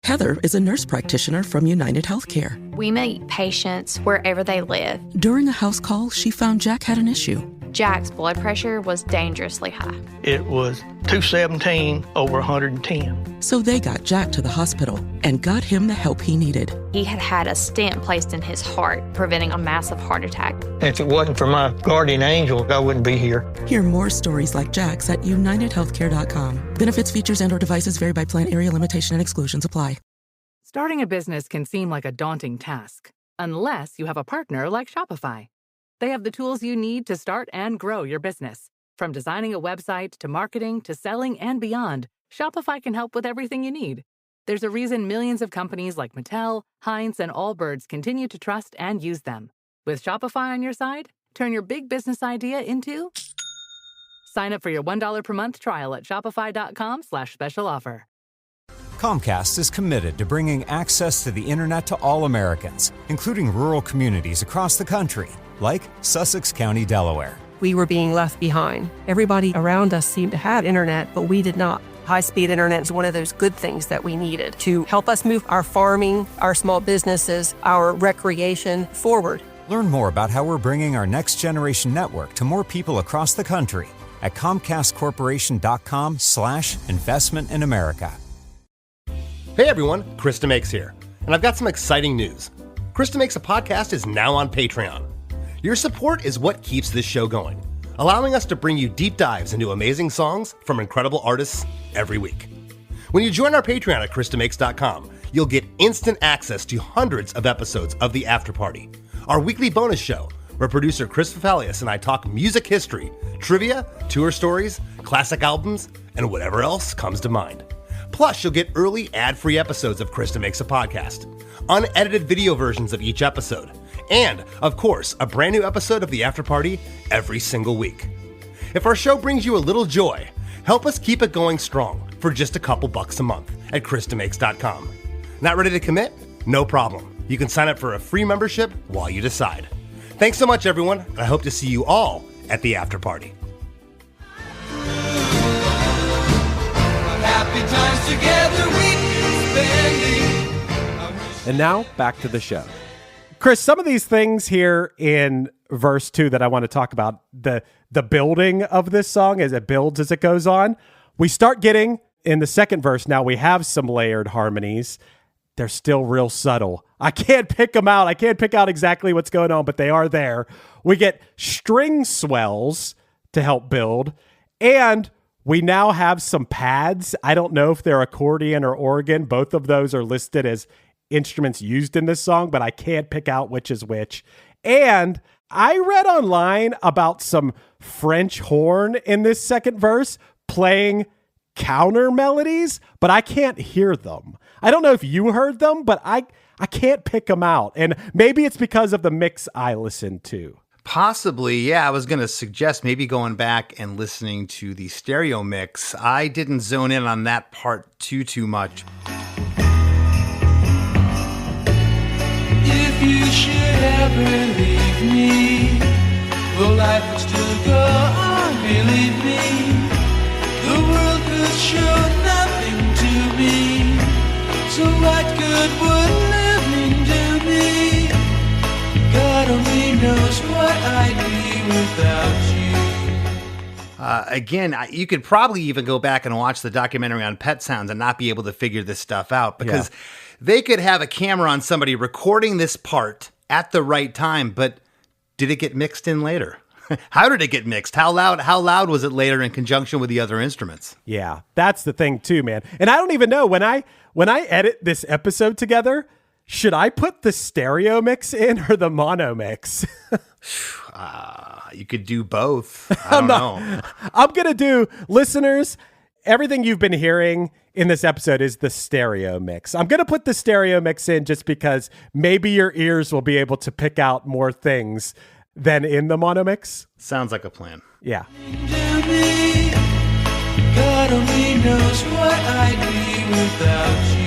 Heather is a nurse practitioner from United Healthcare. We meet patients wherever they live. During a house call, she found Jack had an issue. Jack's blood pressure was dangerously high. It was 217 over 110. So they got Jack to the hospital and got him the help he needed. He had had a stent placed in his heart, preventing a massive heart attack. If it wasn't for my guardian angel, I wouldn't be here. Hear more stories like Jack's at UnitedHealthcare.com. Benefits, features, and/or devices vary by plan, area, limitation, and exclusions apply. Starting a business can seem like a daunting task, unless you have a partner like Shopify. They have the tools you need to start and grow your business. From designing a website to marketing to selling and beyond, Shopify can help with everything you need. There's a reason millions of companies like Mattel, Heinz, and Allbirds continue to trust and use them. With Shopify on your side, turn your big business idea into... Sign up for your $1 per month trial at shopify.com/special offer. Comcast is committed to bringing access to the internet to all Americans, including rural communities across the country, like Sussex County, Delaware. We were being left behind. Everybody around us seemed to have internet, but we did not. High-speed internet is one of those good things that we needed to help us move our farming, our small businesses, our recreation forward. Learn more about how we're bringing our next generation network to more people across the country at ComcastCorporation.com/investment in America. Hey everyone, Chris DeMakes here, and I've got some exciting news. Chris DeMakes a Podcast is now on Patreon. Your support is what keeps this show going, allowing us to bring you deep dives into amazing songs from incredible artists every week. When you join our Patreon at ChrisDeMakes.com, you'll get instant access to hundreds of episodes of The After Party, our weekly bonus show, where producer Chris Fafalius and I talk music history, trivia, tour stories, classic albums, and whatever else comes to mind. Plus, you'll get early ad-free episodes of Chris DeMakes a Podcast, unedited video versions of each episode, and, of course, a brand new episode of The After Party every single week. If our show brings you a little joy, help us keep it going strong for just a couple bucks a month at ChrisDeMakes.com. Not ready to commit? No problem. You can sign up for a free membership while you decide. Thanks so much, everyone, and I hope to see you all at the after party. Happy times together we spending. And now, back to the show. Chris, some of these things here in verse 2 that I want to talk about, the building of this song as it builds as it goes on, we start getting, in the second verse now, we have some layered harmonies. They're still real subtle. I can't pick them out. I can't pick out exactly what's going on, but they are there. We get string swells to help build, and we now have some pads. I don't know if they're accordion or organ. Both of those are listed as instruments used in this song, but I can't pick out which is which. And I read online about some French horn in this second verse playing counter melodies, but I can't hear them. I don't know if you heard them, but I can't pick them out. And maybe it's because of the mix I listened to. Possibly, yeah. I was going to suggest maybe going back and listening to the stereo mix. I didn't zone in on that part too much. If you should ever leave me, well, life would still go on, believe me. The world could show nothing to me, so what good would living do me? God only knows what I'd be without you. Again, you could probably even go back and watch the documentary on Pet Sounds and not be able to figure this stuff out, because they could have a camera on somebody recording this part at the right time, but did it get mixed in later? How did it get mixed? How loud was it later in conjunction with the other instruments? Yeah, that's the thing too, man. And I don't even know, when I edit this episode together, should I put the stereo mix in or the mono mix? You could do both. I don't know. I'm going to do, listeners, everything you've been hearing in this episode is the stereo mix. I'm going to put the stereo mix in just because maybe your ears will be able to pick out more things than in the mono mix. Sounds like a plan. Yeah. God only knows what I'd be without you.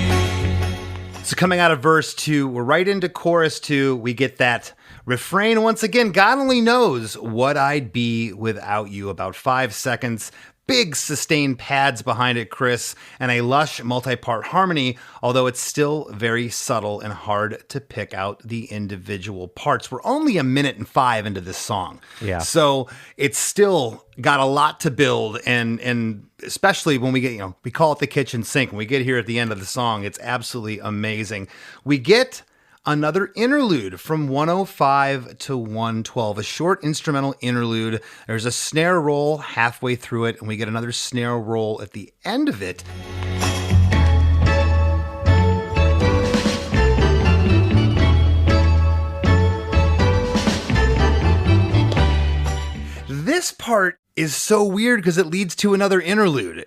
So coming out of verse 2, we're right into chorus 2. We get that refrain once again. God only knows what I'd be without you. About 5 seconds. Big sustained pads behind it, Chris, and a lush multi-part harmony, although it's still very subtle and hard to pick out the individual parts. We're only 1.5 minutes into this song. Yeah. So it's still got a lot to build, and especially when we get, we call it the kitchen sink. When we get here at the end of the song, it's absolutely amazing. We get another interlude from 105 to 112, a short instrumental interlude. There's a snare roll halfway through it, and we get another snare roll at the end of it. part is so weird because it leads to another interlude.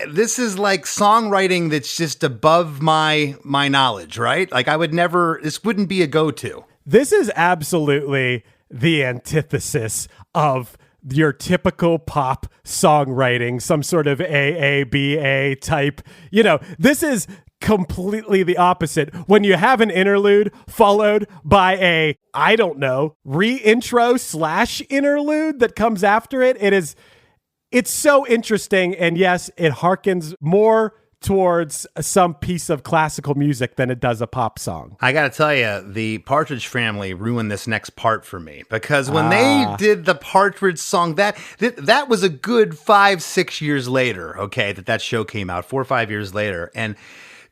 This is like songwriting that's just above my knowledge, right? Like this wouldn't be a go-to. This is absolutely the antithesis of your typical pop songwriting, some sort of AABA type. This is completely the opposite. When you have an interlude followed by a, I don't know, re-intro / interlude that comes after it, it's so interesting. And yes, it harkens more towards some piece of classical music than it does a pop song. I got to tell you, the Partridge Family ruined this next part for me, because when they did the Partridge song, that was a good 5-6 years later, okay, that show came out, 4 or 5 years later. And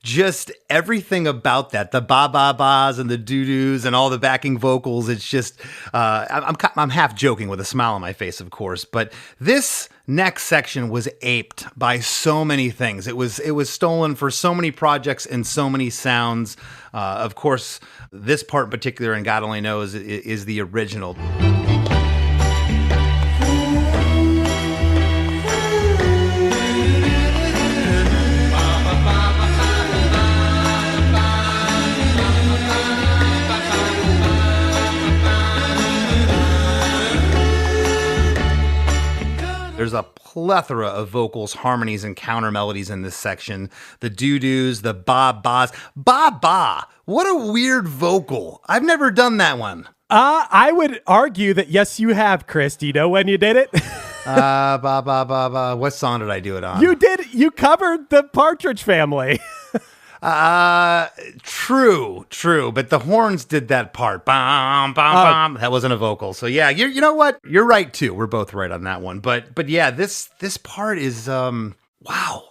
just everything about that, the ba-ba-bas and the doo-doos and all the backing vocals, it's just, I'm half joking with a smile on my face, of course, but this next section was aped by so many things. It was stolen for so many projects and so many sounds. Of course, this part in particular, and God only knows, is the original. There's a plethora of vocals, harmonies, and counter melodies in this section. The doo-doos, the ba-bas. Ba-ba! What a weird vocal. I've never done that one. I would argue that yes, you have, Chris. Do you know when you did it? Ba-ba-ba-ba. What song did I do it on? You did. You covered the Partridge Family. True, but the horns did that part. Bam, bam, bam. That wasn't a vocal. So yeah, you know what? You're right too. We're both right on that one. But yeah, this part is wow.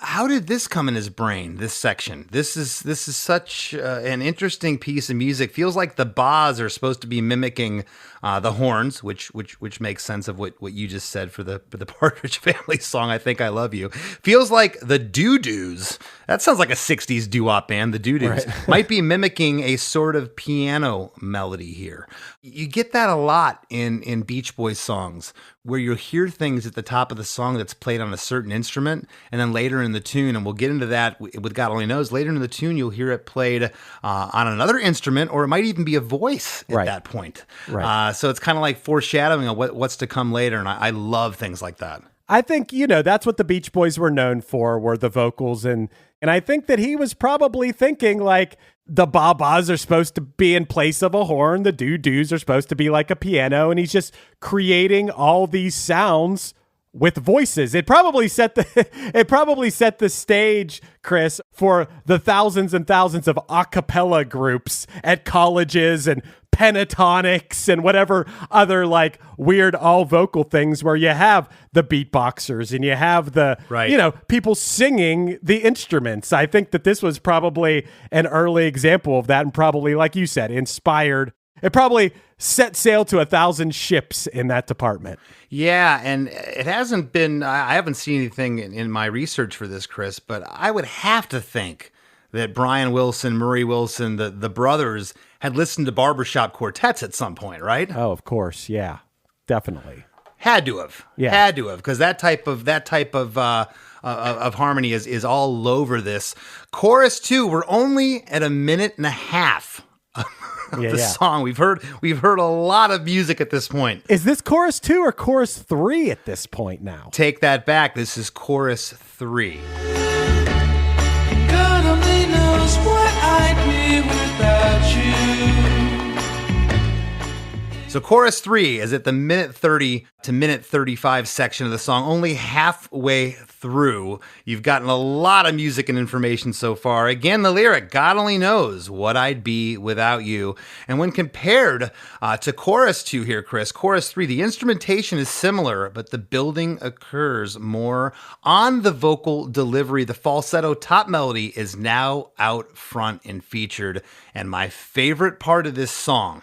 How did this come in his brain? This section. This is such an interesting piece of music. Feels like the bas are supposed to be mimicking the horns, which makes sense of what you just said for the Partridge Family song. I Think I Love You. Feels like the doo-doos. That sounds like a 60s doo-wop band. The doo-doos might be mimicking a sort of piano melody here. You get that a lot in Beach Boys songs, where you'll hear things at the top of the song that's played on a certain instrument, and then later in the tune, and we'll get into that with God Only Knows, later in the tune you'll hear it played on another instrument, or it might even be a voice at that point. So it's kind of like foreshadowing of what's to come later, and I love things like that. I think, that's what the Beach Boys were known for, were the vocals, and I think that he was probably thinking like, the ba-bas are supposed to be in place of a horn. The doo-doos are supposed to be like a piano. And he's just creating all these sounds with voices. It probably set the stage, Chris, for the thousands and thousands of a cappella groups at colleges and pentatonics and whatever other like weird all vocal things where you have the beatboxers and you have the, people singing the instruments. I think that this was probably an early example of that, and probably, like you said, inspired. It probably set sail to 1,000 ships in that department. Yeah, and it hasn't been, I haven't seen anything in my research for this, Chris, but I would have to think that Brian Wilson, Murray Wilson, the brothers had listened to barbershop quartets at some point, right? Oh, of course. Yeah, definitely. Had to have, because that type of harmony is all over this. Chorus 2, we're only at 1.5 minutes of the song. We've heard a lot of music at this point. Is this chorus 2 or chorus 3 at this point now? Take that back. This is chorus 3. God only knows what I'd be without you. So chorus 3 is at the 1:30 to 1:35 section of the song, only halfway through. You've gotten a lot of music and information so far. Again, the lyric, God only knows what I'd be without you. And when compared to chorus 2 here, Chris, chorus 3, the instrumentation is similar, but the building occurs more on the vocal delivery. The falsetto top melody is now out front and featured. And my favorite part of this song,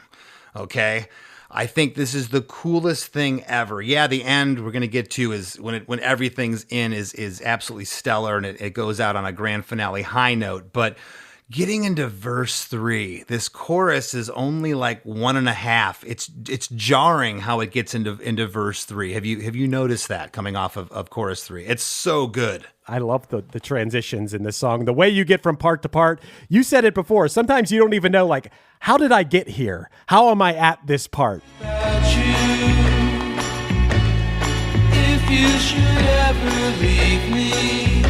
okay, I think this is the coolest thing ever. Yeah, the end we're going to get to is when everything's in is absolutely stellar, and it goes out on a grand finale high note. But Getting into verse 3, this chorus is only like 1.5. It's jarring how it gets into verse 3. Have you noticed that coming off of chorus 3? It's so good. I love the transitions in this song. The way you get from part to part. You said it before. Sometimes you don't even know, like, how did I get here? How am I at this part? If you should ever leave me,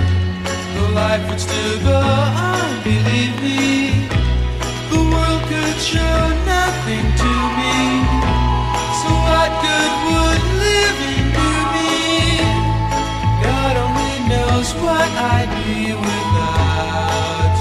the life would still go on, believe me. The world could show nothing to me. So what good would living do me? God only knows what I'd be without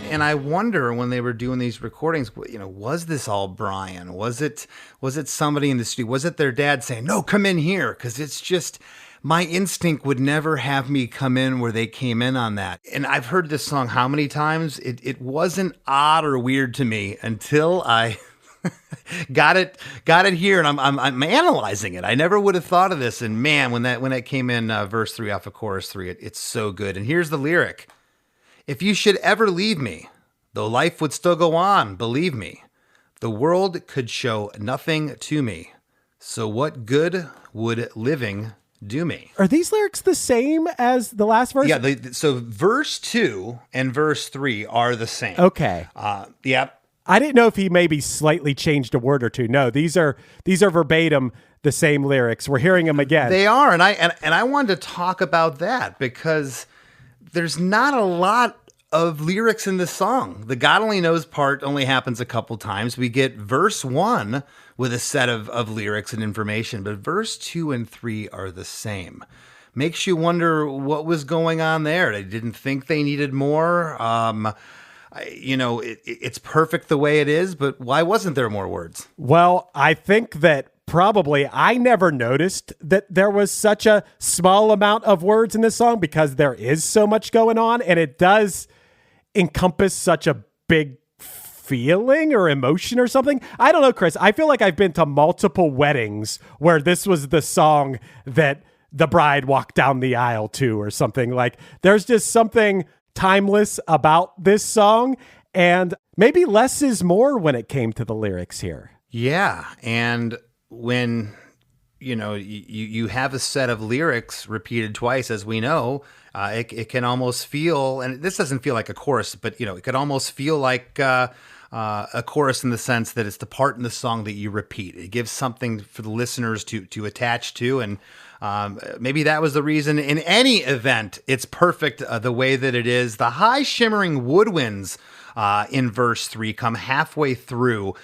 you. And I wonder, when they were doing these recordings, was this all Brian? Was it somebody in the studio? Was it their dad saying, "No, come in here"? Because it's just, my instinct would never have me come in where they came in on that. And I've heard this song how many times? It wasn't odd or weird to me until I got it here, and I'm analyzing it. I never would have thought of this. And man, when that came in verse 3 off of chorus 3, it's so good. And here's the lyric: "If you should ever leave me, though life would still go on, believe me, the world could show nothing to me. So what good would living do me?" Are these lyrics the same as the last verse? Yeah, so verse 2 and verse 3 are the same. Okay. Yep. I didn't know if he maybe slightly changed a word or two. No, these are verbatim the same lyrics. We're hearing them again. They are, and I wanted to talk about that because there's not a lot of lyrics in this song. The God Only Knows part only happens a couple times. We get verse 1 with a set of lyrics and information, but verse 2 and 3 are the same. Makes you wonder what was going on there. They didn't think they needed more. It's perfect the way it is, but why wasn't there more words? Well, I think that probably I never noticed that there was such a small amount of words in this song because there is so much going on, and it does encompass such a big feeling or emotion or something. I don't know, Chris. I feel like I've been to multiple weddings where this was the song that the bride walked down the aisle to or something. Like, there's just something timeless about this song, and maybe less is more when it came to the lyrics here. Yeah, and when you have a set of lyrics repeated twice, as we know, it can almost feel, and this doesn't feel like a chorus, but it could almost feel like a chorus in the sense that it's the part in the song that you repeat. It gives something for the listeners to attach to, and maybe that was the reason. In any event, it's perfect the way that it is. The high shimmering woodwinds in verse 3 come halfway through,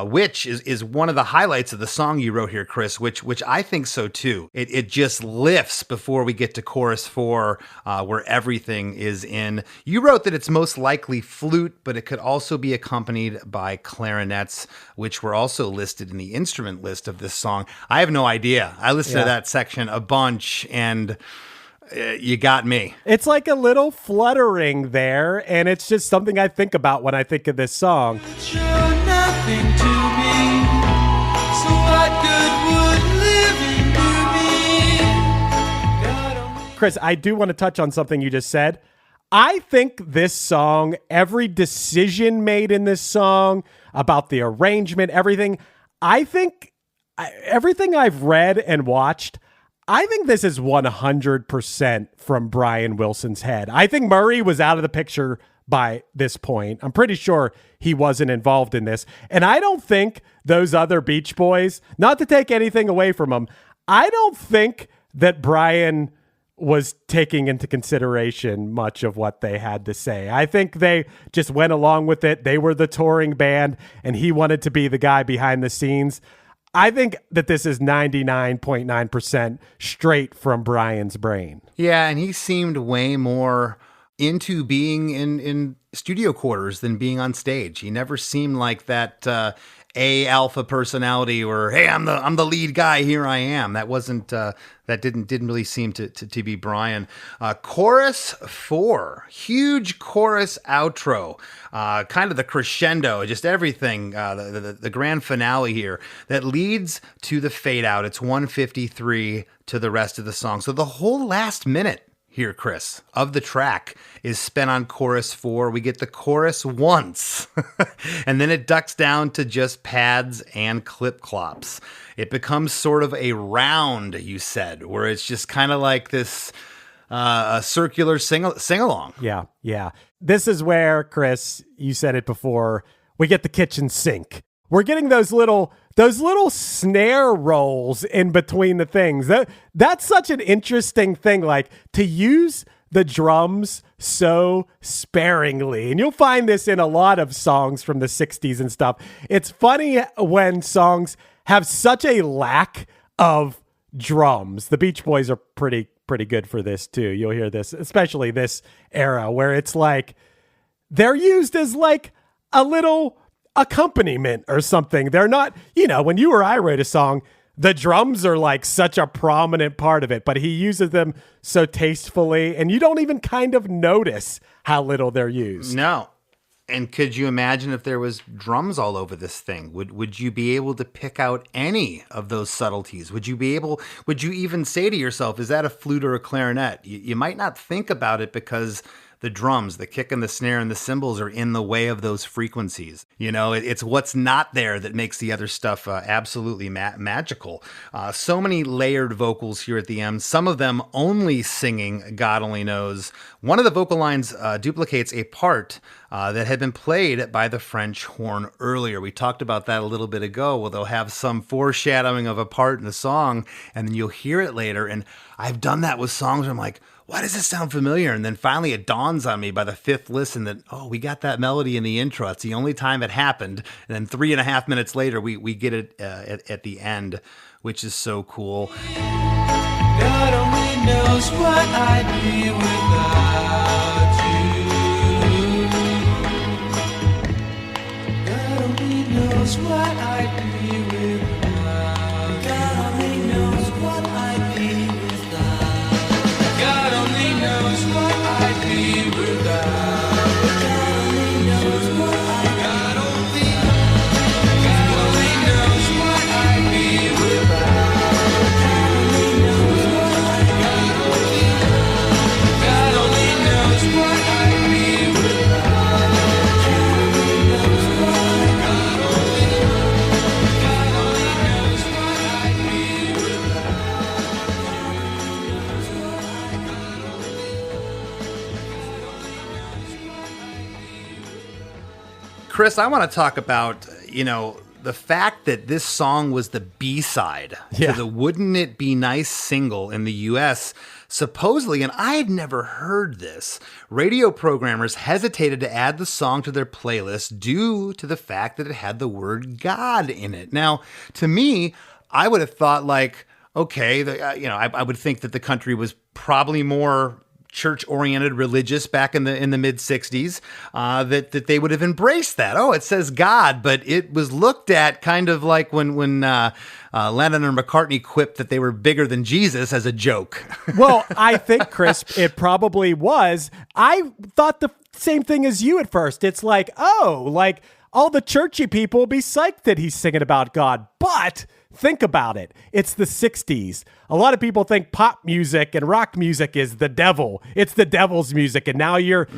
which is one of the highlights of the song you wrote here, Chris, which I think so too. It just lifts before we get to chorus 4, where everything is in. You wrote that it's most likely flute, but it could also be accompanied by clarinets, which were also listed in the instrument list of this song. I have no idea. I listened to that section a bunch, and you got me. It's like a little fluttering there, and it's just something I think about when I think of this song. Show nothing to me. So what good would living do me? Chris, I do want to touch on something you just said. I think this song, every decision made in this song about the arrangement, everything, I think everything I've read and watched, I think this is 100% from Brian Wilson's head. I think Murray was out of the picture by this point. I'm pretty sure he wasn't involved in this. And I don't think those other Beach Boys, not to take anything away from them, I don't think that Brian was taking into consideration much of what they had to say. I think they just went along with it. They were the touring band, and he wanted to be the guy behind the scenes. I think that this is 99.9% straight from Brian's brain. Yeah, and he seemed way more into being in studio quarters than being on stage. He never seemed like that alpha personality or, hey, I'm the lead guy, here I am. That wasn't that didn't really seem to be Brian. Chorus 4, huge chorus outro, kind of the crescendo, just everything, the grand finale here that leads to the fade out. It's 1:53 to the rest of the song. So the whole last minute here, Chris, of the track is spent on chorus 4. We get the chorus once, and then it ducks down to just pads and clip clops. It becomes sort of a round, you said, where it's just kind of like this a circular sing-along. Yeah. This is where, Chris, you said it before, we get the kitchen sink. We're getting those little snare rolls in between the things. That's such an interesting thing, like to use the drums so sparingly. And you'll find this in a lot of songs from the 60s and stuff. It's funny when songs have such a lack of drums. The Beach Boys are pretty good for this too. You'll hear this, especially this era, where it's like they're used as like a little accompaniment or something. They're not, when you or I wrote a song, the drums are like such a prominent part of it, but he uses them so tastefully, and you don't even kind of notice how little they're used. No. And could you imagine if there was drums all over this thing? Would you be able to pick out any of those subtleties? Would you even say to yourself, is that a flute or a clarinet? You might not think about it because the drums, the kick and the snare and the cymbals are in the way of those frequencies. It's what's not there that makes the other stuff absolutely magical. So many layered vocals here at the end, some of them only singing God Only Knows. One of the vocal lines duplicates a part that had been played by the French horn earlier. We talked about that a little bit ago, where they'll have some foreshadowing of a part in the song, and then you'll hear it later. And I've done that with songs where I'm like, why does this sound familiar? And then finally it dawns on me by the 5th listen that, we got that melody in the intro. It's the only time it happened. And then 3.5 minutes later, we get it at the end, which is so cool. God only knows what I'd be without you. God only knows what I'd be without. God only knows what I'd be without. God only knows what I'd be without. God only knows what God only knows what I'd be without. Chris, I want to talk about, the fact that this song was the B-side to the Wouldn't It Be Nice single in the U.S. Supposedly, and I had never heard this, radio programmers hesitated to add the song to their playlist due to the fact that it had the word God in it. Now, to me, I would have thought like, okay, I would think that the country was probably more church-oriented, religious back in the mid-'60s, that they would have embraced that. Oh, it says God, but it was looked at kind of like when Lennon or McCartney quipped that they were bigger than Jesus as a joke. Well, I think, Chris, it probably was. I thought the same thing as you at first. It's like, all the churchy people will be psyched that he's singing about God, but think about it. It's the 60s. A lot of people think pop music and rock music is the devil. It's the devil's music. And now you're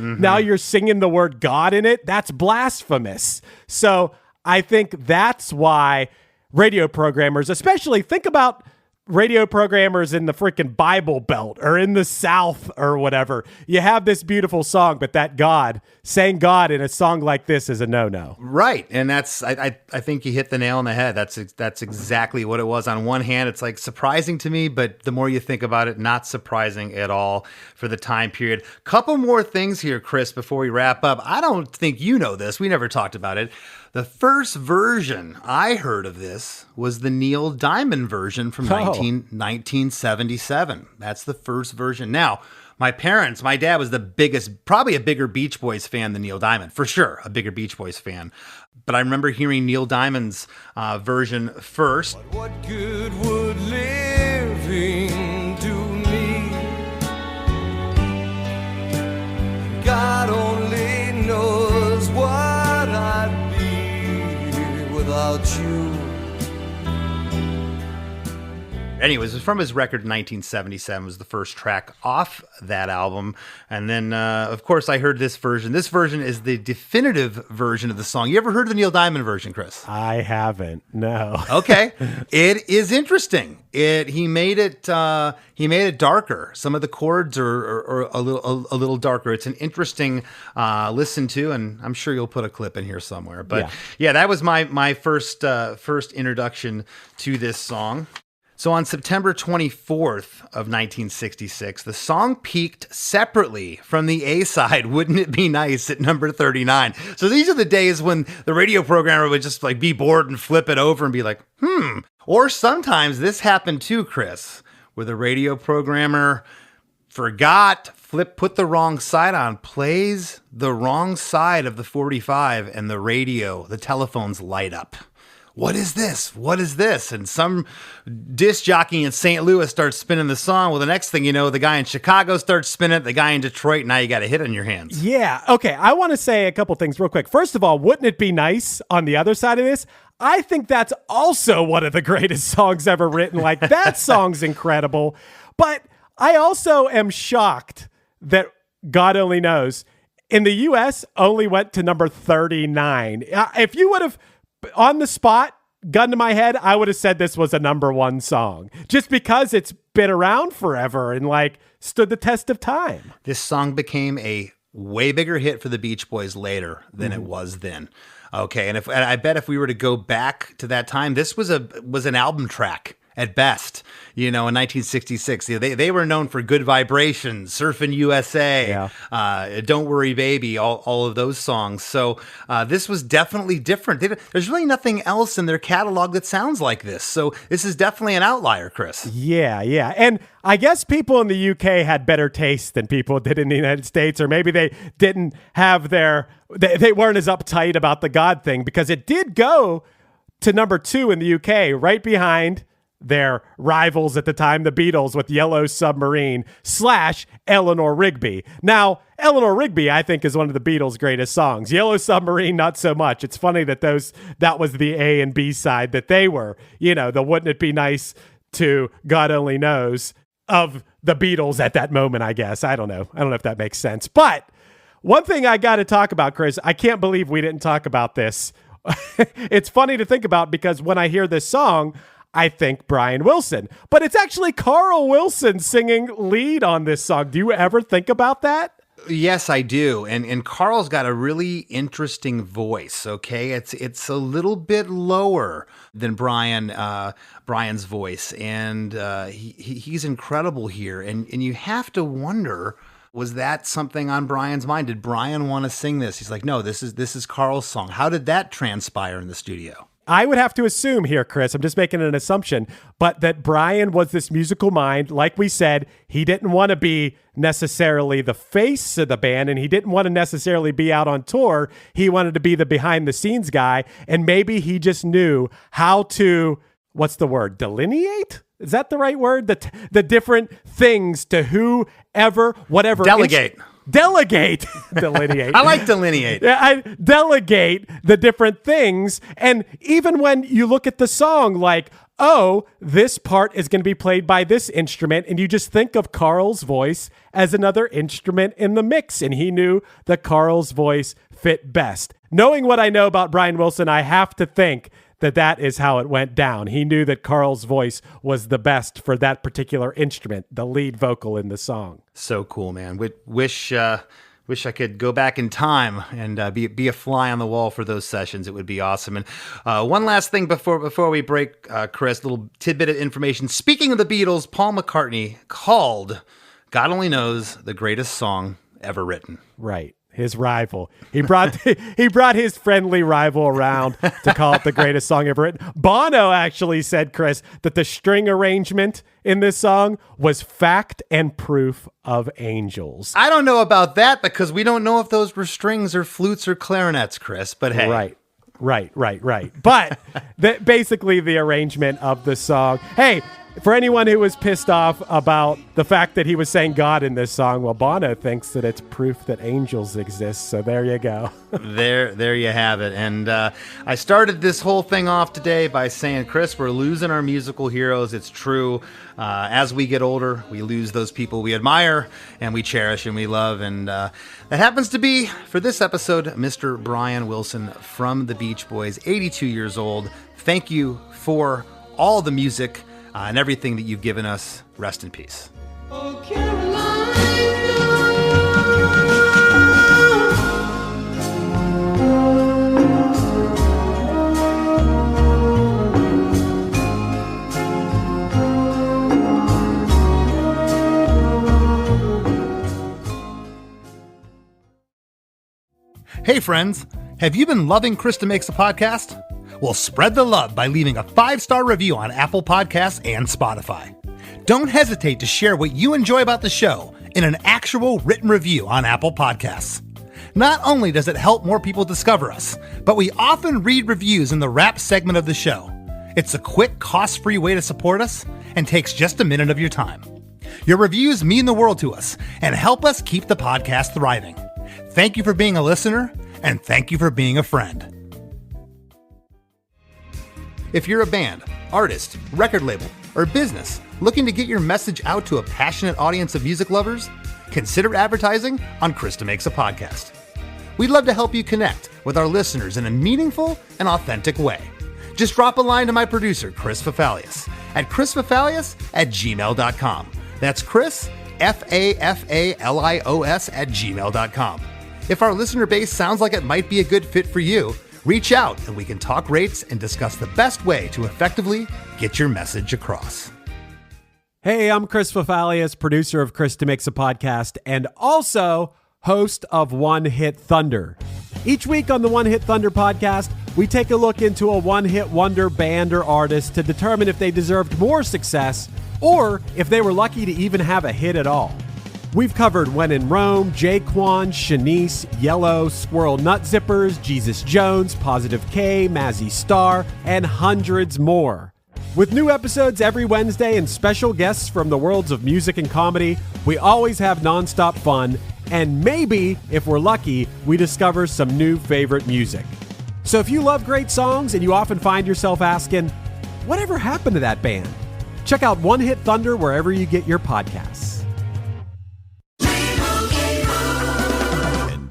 singing the word God in it. That's blasphemous. So I think that's why radio programmers, especially think about radio programmers in the freaking Bible Belt or in the South or whatever. You have this beautiful song, but that saying God in a song like this is a no-no. Right. And that's, I think you hit the nail on the head. That's exactly what it was. On one hand, it's like surprising to me, but the more you think about it, not surprising at all for the time period. Couple more things here, Chris, before we wrap up. I don't think you know this. We never talked about it. The first version I heard of this was the Neil Diamond version from 1977. That's the first version. Now, my dad was probably a bigger Beach Boys fan than Neil Diamond, for sure, a bigger Beach Boys fan. But I remember hearing Neil Diamond's version first. But what good would living do me? God only knows what I'd without you. Anyways, it was from his record in 1977. It was the first track off that album. And then, of course, I heard this version. This version is the definitive version of the song. You ever heard the Neil Diamond version, Chris? I haven't. No. Okay. It is interesting. He made it darker. Some of the chords are a little darker. It's an interesting listen to, and I'm sure you'll put a clip in here somewhere. But yeah, that was my first introduction to this song. So on September 24th of 1966, the song peaked separately from the A-side, Wouldn't It Be Nice, at number 39. So these are the days when the radio programmer would just like be bored and flip it over and be like, Or sometimes this happened too, Chris, where the radio programmer forgot, put the wrong side on, plays the wrong side of the 45, and the telephones light up. What is this? What is this? And some disc jockey in St. Louis starts spinning the song. Well, the next thing you know, the guy in Chicago starts spinning it, the guy in Detroit, now you got a hit on your hands. Yeah. Okay. I want to say a couple things real quick. First of all, Wouldn't It Be Nice on the other side of this? I think that's also one of the greatest songs ever written. Like, that song's incredible. But I also am shocked that God Only Knows in the U.S. only went to number 39. If you would have, on the spot, gun to my head, I would have said this was a number one song just because it's been around forever and like stood the test of time. This song became a way bigger hit for the Beach Boys later than it was then. Okay. And I bet if we were to go back to that time, this was an album track at best, in 1966. They were known for Good Vibrations, Surfin' USA, Don't Worry Baby, all of those songs. So this was definitely different. There's really nothing else in their catalog that sounds like this. So this is definitely an outlier, Chris. Yeah. And I guess people in the UK had better taste than people did in the United States, or maybe they didn't have they weren't as uptight about the God thing, because it did go to number 2 in the UK, right behind their rivals at the time, the Beatles, with Yellow Submarine / Eleanor Rigby. Now, Eleanor Rigby, I think, is one of the Beatles' greatest songs. Yellow Submarine, not so much. It's funny that that was the A and B side that they were, the Wouldn't It Be Nice to God Only Knows of the Beatles at that moment, I guess. I don't know if that makes sense. But one thing I got to talk about, Chris, I can't believe we didn't talk about this. It's funny to think about because when I hear this song, I think Brian Wilson, but it's actually Carl Wilson singing lead on this song. Do you ever think about that? Yes, I do. And Carl's got a really interesting voice. Okay. It's a little bit lower than Brian's voice. And he's incredible here. And you have to wonder, was that something on Brian's mind? Did Brian want to sing this? He's like, no, this is Carl's song. How did that transpire in the studio? I would have to assume here, Chris, I'm just making an assumption, but that Brian was this musical mind. Like we said, he didn't want to be necessarily the face of the band, and he didn't want to necessarily be out on tour. He wanted to be the behind the scenes guy, and maybe he just knew how to, what's the word, delineate? Is that the right word? The different things to whoever, whatever. Delegate. Delineate. I like delineate. Yeah, I delegate the different things. And even when you look at the song, like, oh, this part is going to be played by this instrument, and you just think of Carl's voice as another instrument in the mix, and he knew that Carl's voice fit best. Knowing what I know about Brian Wilson, I have to think that is how it went down. He knew that Carl's voice was the best for that particular instrument, the lead vocal in the song. So cool, man. Wish I could go back in time and be a fly on the wall for those sessions. It would be awesome. And one last thing before we break, Chris, little tidbit of information. Speaking of the Beatles, Paul McCartney called God Only Knows the greatest song ever written. Right. His rival. He brought his friendly rival around to call it the greatest song ever written. Bono actually said, Chris, that the string arrangement in this song was fact and proof of angels. I don't know about that because we don't know if those were strings or flutes or clarinets, Chris, but hey. Right. But basically the arrangement of the song. Hey, For anyone who was pissed off about the fact that he was saying God in this song, well, Bono thinks that it's proof that angels exist. So there you go. There you have it. And I started this whole thing off today by saying, Chris, we're losing our musical heroes. It's true. As we get older, we lose those people we admire and we cherish and we love. And that happens to be, for this episode, Mr. Brian Wilson from the Beach Boys, 82 years old. Thank you for all the music and everything that you've given us. Rest in peace. Oh, Carolina. Hey friends, have you been loving Chris DeMakes a Podcast? Well, spread the love by leaving a 5-star review on Apple Podcasts and Spotify. Don't hesitate to share what you enjoy about the show in an actual written review on Apple Podcasts. Not only does it help more people discover us, but we often read reviews in the wrap segment of the show. It's a quick, cost-free way to support us and takes just a minute of your time. Your reviews mean the world to us and help us keep the podcast thriving. Thank you for being a listener, and thank you for being a friend. If you're a band, artist, record label, or business looking to get your message out to a passionate audience of music lovers, consider advertising on Chris DeMakes a Podcast. We'd love to help you connect with our listeners in a meaningful and authentic way. Just drop a line to my producer, Chris Fafalius, at chrisfafalius@gmail.com. That's Chris, Fafalios @gmail.com. If our listener base sounds like it might be a good fit for you, reach out and we can talk rates and discuss the best way to effectively get your message across. Hey, I'm Chris Fafalius, producer of Chris DeMakes a Podcast and also host of One Hit Thunder. Each week on the One Hit Thunder podcast, we take a look into a one-hit wonder band or artist to determine if they deserved more success or if they were lucky to even have a hit at all. We've covered When in Rome, Jaquan, Shanice, Yellow, Squirrel Nut Zippers, Jesus Jones, Positive K, Mazzy Star, and hundreds more. With new episodes every Wednesday and special guests from the worlds of music and comedy, we always have nonstop fun, and maybe, if we're lucky, we discover some new favorite music. So if you love great songs and you often find yourself asking, whatever happened to that band? Check out One Hit Thunder wherever you get your podcasts.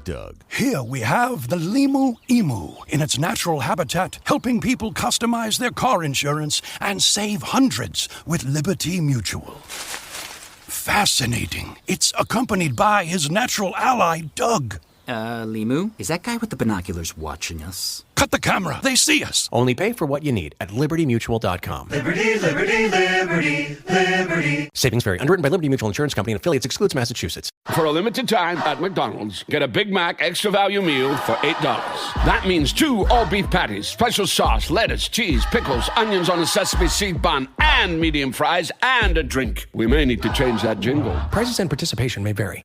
Doug. Here we have the Limu Emu in its natural habitat, helping people customize their car insurance and save hundreds with Liberty Mutual. Fascinating. It's accompanied by his natural ally, Doug. Limu, is that guy with the binoculars watching us? Cut the camera. They see us. Only pay for what you need at libertymutual.com. Liberty, liberty, liberty, liberty. Savings vary. Underwritten by Liberty Mutual Insurance Company and affiliates. Excludes Massachusetts. For a limited time at McDonald's, get a Big Mac extra value meal for $8. That means 2 all-beef patties, special sauce, lettuce, cheese, pickles, onions on a sesame seed bun, and medium fries, and a drink. We may need to change that jingle. Prices and participation may vary.